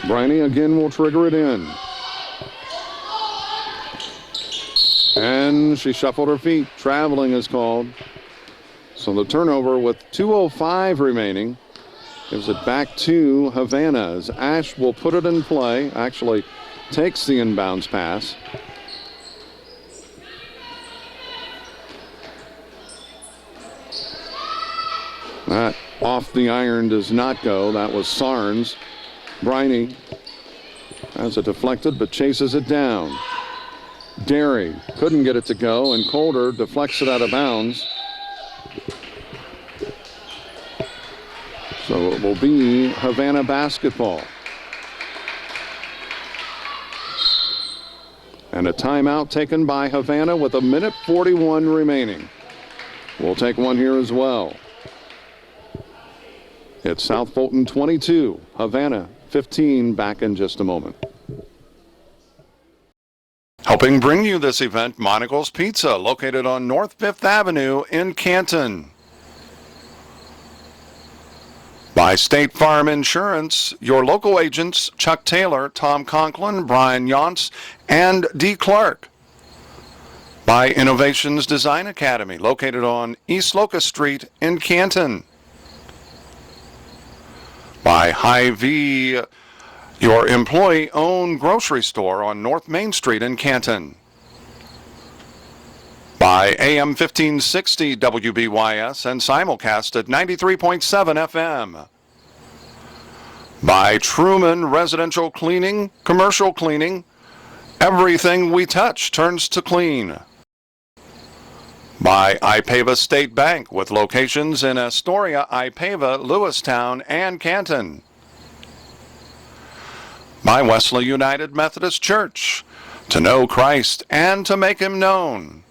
Briney again will trigger it in. And she shuffled her feet. Traveling is called. So the turnover with 2:05 remaining. Gives it back to Havana as Ash will put it in play. Actually takes the inbounds pass. That off the iron does not go. That was Sarnes. Briney has it deflected but chases it down. Derry couldn't get it to go, and Calder deflects it out of bounds. So it will be Havana basketball. And a timeout taken by Havana with 1:41 remaining. We'll take one here as well. It's South Fulton 22, Havana 15, back in just a moment. Helping bring you this event, Monocle's Pizza, located on North 5th Avenue in Canton. By State Farm Insurance, your local agents Chuck Taylor, Tom Conklin, Brian Yonts, and D. Clark. By Innovations Design Academy, located on East Locust Street in Canton. By Hy-Vee, your employee-owned grocery store on North Main Street in Canton. By AM 1560 WBYS and simulcast at 93.7 FM. By Truman Residential Cleaning, Commercial Cleaning, everything we touch turns to clean. By Ipava State Bank with locations in Astoria, Ipava, Lewistown, and Canton. By Wesley United Methodist Church, to know Christ and to make him known.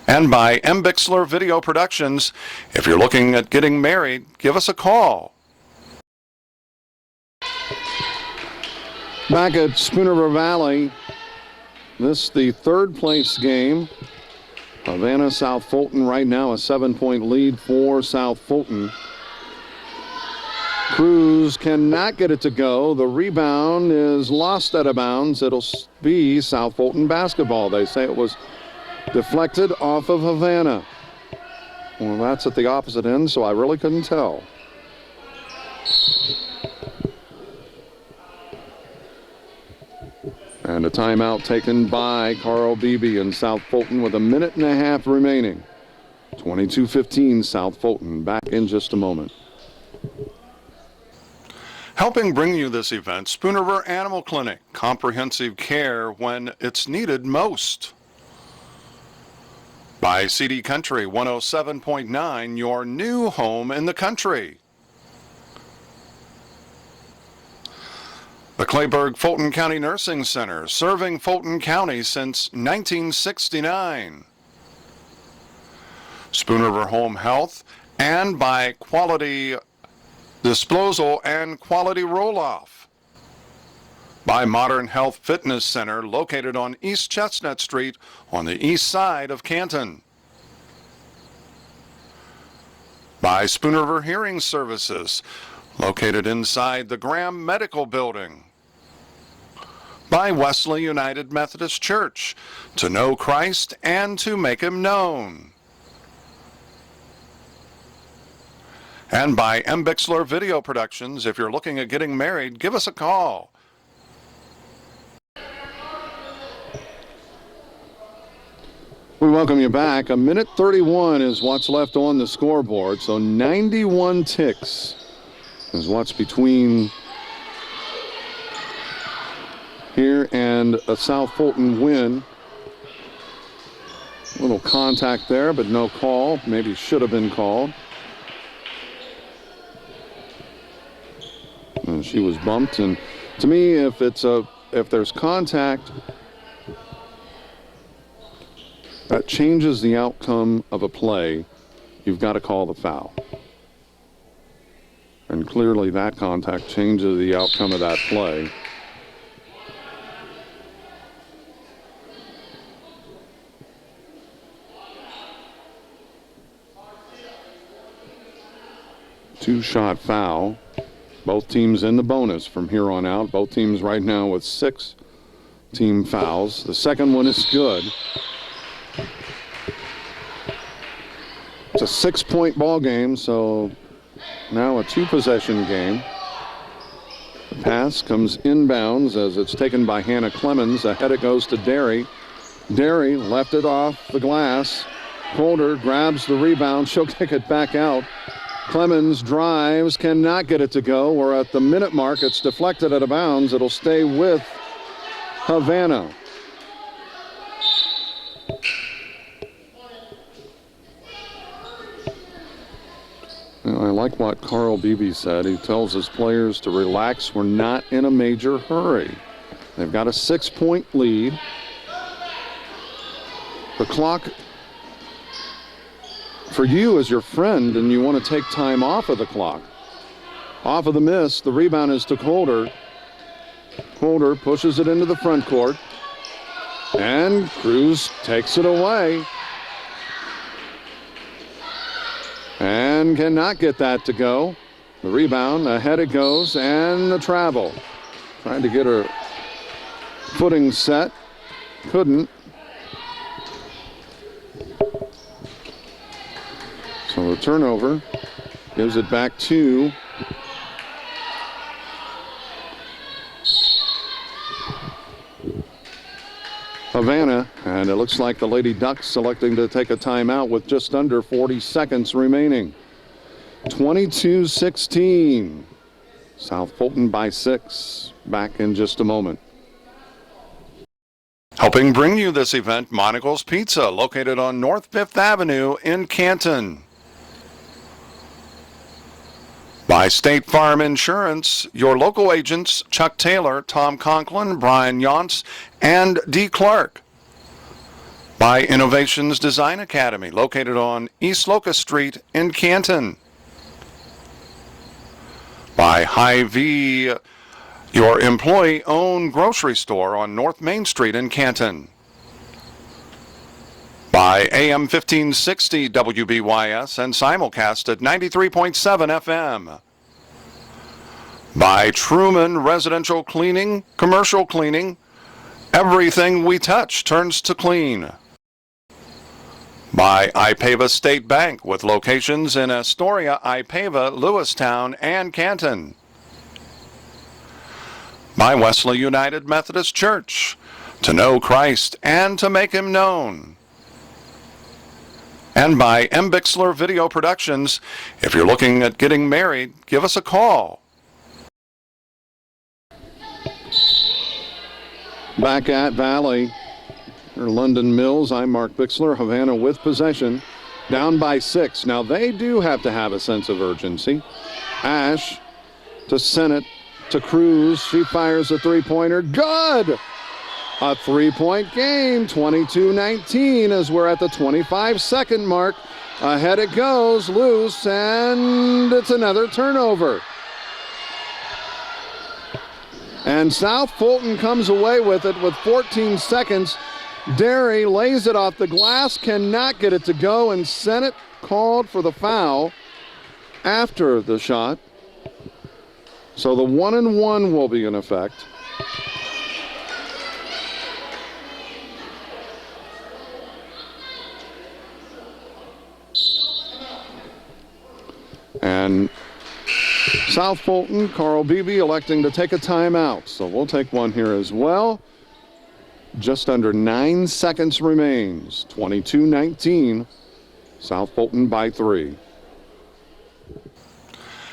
And by M. Bixler Video Productions. If you're looking at getting married, give us a call. Back at Spoon River Valley, this the third place game. Havana, South Fulton right now a 7-point lead for South Fulton. Cruz cannot get it to go. The rebound is lost out of bounds. It'll be South Fulton basketball. They say it was deflected off of Havana. Well, that's at the opposite end, so I really couldn't tell. And a timeout taken by Carl Beebe in South Fulton with 1.5 remaining. 22-15 South Fulton. Back in just a moment. Helping bring you this event, Spoon River Animal Clinic, comprehensive care when it's needed most. By CD Country 107.9, your new home in the country. The Clayburgh Fulton County Nursing Center, serving Fulton County since 1969. Spoon River Home Health, and by Quality Disposal and Quality Roll-Off. By Modern Health Fitness Center, located on East Chestnut Street on the east side of Canton. By Spoon River Hearing Services, located inside the Graham Medical Building. By Wesley United Methodist Church, to know Christ and to make him known. And by M. Bixler Video Productions. If you're looking at getting married, give us a call. We welcome you back. 1:31 is what's left on the scoreboard. So 91 ticks is what's between here and a South Fulton win. A little contact there, but no call. Maybe should have been called. And she was bumped. And to me, if there's contact, that changes the outcome of a play. You've got to call the foul. And clearly that contact changes the outcome of that play. Two-shot foul. Both teams in the bonus from here on out. Both teams right now with 6 team fouls. The second one is good. It's a 6-point ball game, so now a two-possession game. The pass comes inbounds as it's taken by Hannah Clemens. Ahead it goes to Derry. Derry left it off the glass. Holder grabs the rebound. She'll kick it back out. Clemens drives, cannot get it to go. We're at the minute mark. It's deflected out of bounds. It'll stay with Havana. I like what Carl Beebe said. He tells his players to relax. We're not in a major hurry. They've got a 6-point lead. The clock, for you as your friend, and you want to take time off of the clock. Off of the miss, the rebound is to Holder. Holder pushes it into the front court. And Cruz takes it away. And cannot get that to go. The rebound, ahead it goes, and the travel. Trying to get her footing set. Couldn't. So the turnover gives it back to Havana, and it looks like the Lady Ducks selecting to take a timeout with just under 40 seconds remaining. 22-16. South Fulton by 6. Back in just a moment. Helping bring you this event, Monocle's Pizza, located on North 5th Avenue in Canton. By State Farm Insurance, your local agents Chuck Taylor, Tom Conklin, Brian Yonts, and D. Clark. By Innovations Design Academy, located on East Locust Street in Canton. By Hy-Vee, your employee-owned grocery store on North Main Street in Canton. By AM 1560 WBYS and simulcast at 93.7 FM. By Truman Residential Cleaning, Commercial Cleaning. Everything we touch turns to clean. By Ipava State Bank with locations in Astoria, Ipava, Lewistown, and Canton. By Wesley United Methodist Church, to know Christ and to make him known. And by M. Bixler Video Productions. If you're looking at getting married, give us a call. Back at Valley, or London Mills, I'm Mark Bixler. Havana with possession, down by 6. Now they do have to have a sense of urgency. Ash to Sennett to Cruz. She fires a three-pointer. Good! A three-point game, 22-19, as we're at the 25-second mark. Ahead it goes, loose, and it's another turnover. And South Fulton comes away with it with 14 seconds. Derry lays it off the glass, cannot get it to go, and Sennett called for the foul after the shot. So the 1-and-1 will be in effect. And South Fulton, Carl Beebe electing to take a timeout. So we'll take one here as well. Just under 9 seconds remains. 22-19. South Fulton by 3.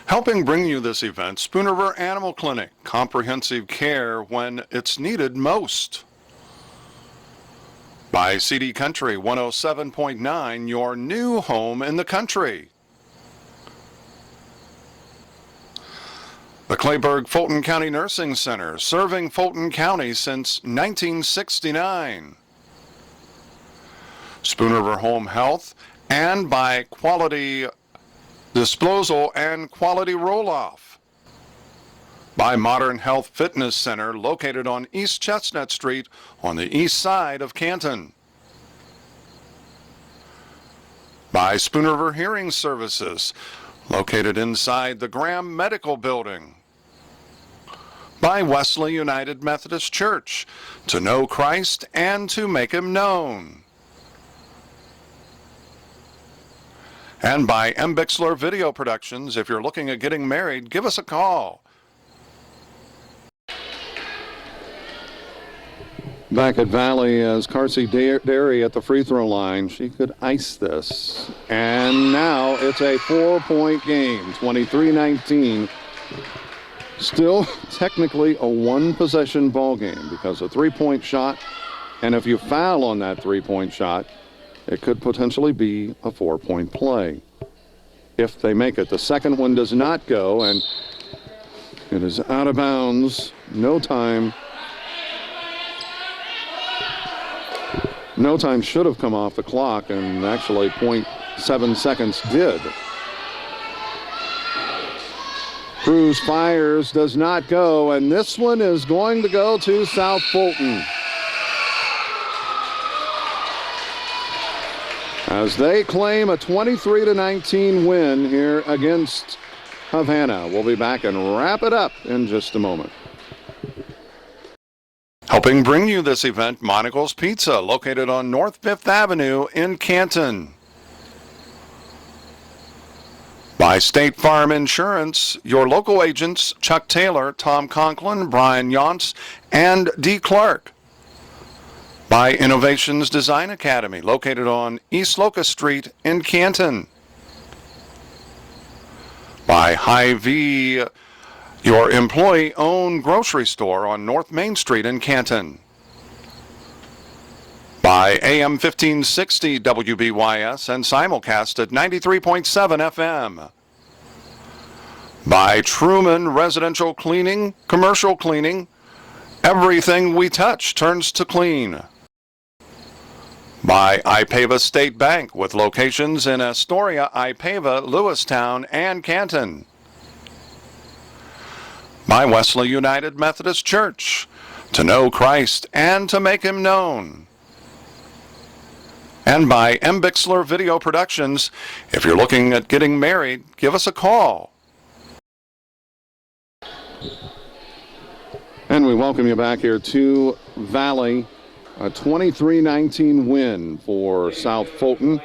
Helping bring you this event, Spoon River Animal Clinic. Comprehensive care when it's needed most. By CD Country 107.9, your new home in the country. The Clayburgh Fulton County Nursing Center, serving Fulton County since 1969. Spoon River Home Health, and by Quality Disposal and Quality Roll-Off. By Modern Health Fitness Center, located on East Chestnut Street on the east side of Canton. By Spoon River Hearing Services, located inside the Graham Medical Building. By Wesley United Methodist Church, to know Christ and to make him known. And by Bixler Video Productions, if you're looking at getting married, give us a call. Back at Valley as Carsey Derry at the free throw line. She could ice this. And now it's a 4-point game, 23-19. Still technically a one-possession ball game because a three-point shot, and if you foul on that three-point shot, it could potentially be a 4-point play if they make it. The second one does not go, and it is out of bounds. No time should have come off the clock, and actually 0.7 seconds did. Cruz fires, does not go, and this one is going to go to South Fulton, as they claim a 23-19 win here against Havana. We'll be back and wrap it up in just a moment. Helping bring you this event, Monocle's Pizza, located on North 5th Avenue in Canton. By State Farm Insurance, your local agents Chuck Taylor, Tom Conklin, Brian Yonts, and D. Clark. By Innovations Design Academy, located on East Locust Street in Canton. By Hy-Vee, your employee-owned grocery store on North Main Street in Canton. By AM 1560 WBYS and simulcast at 93.7 FM. By Truman Residential Cleaning, Commercial Cleaning, everything we touch turns to clean. By Ipava State Bank, with locations in Astoria, Ipava, Lewistown, and Canton. By Wesley United Methodist Church, to know Christ and to make Him known. And by Bixler Video Productions, if you're looking at getting married, give us a call. And we welcome you back here to Valley. A 23-19 win for South Fulton,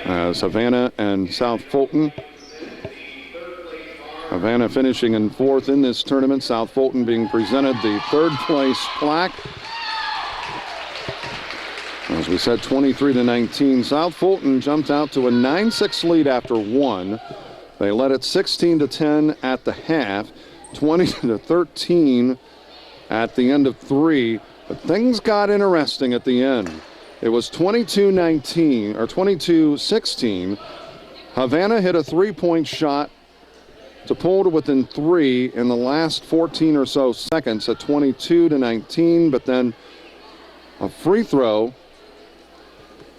as Havana and South Fulton. Havana finishing in fourth in this tournament. South Fulton being presented the third place plaque. As we said, 23-19. South Fulton jumped out to a 9-6 lead after one. They led it 16-10 at the half, 20-13 at the end of three. But things got interesting at the end. It was 22-19 or 22-16. Havana hit a three-point shot to pull to within three in the last 14 or so seconds at 22-19, but then a free throw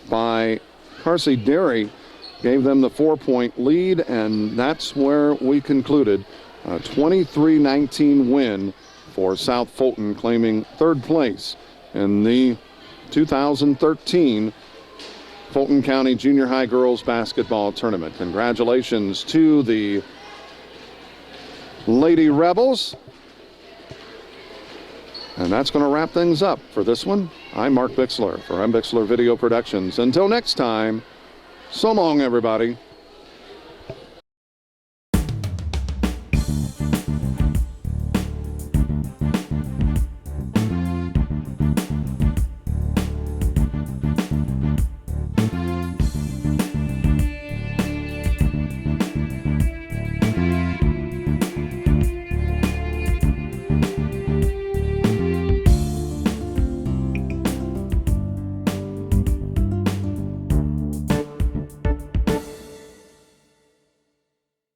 by Carsey Derry gave them the 4-point lead, and that's where we concluded a 23-19 win for South Fulton, claiming third place in the 2013 Fulton County Junior High Girls Basketball Tournament. Congratulations to the Lady Rebels. And that's going to wrap things up for this one. I'm Mark Bixler for Bixler Video Productions. Until next time, so long, everybody.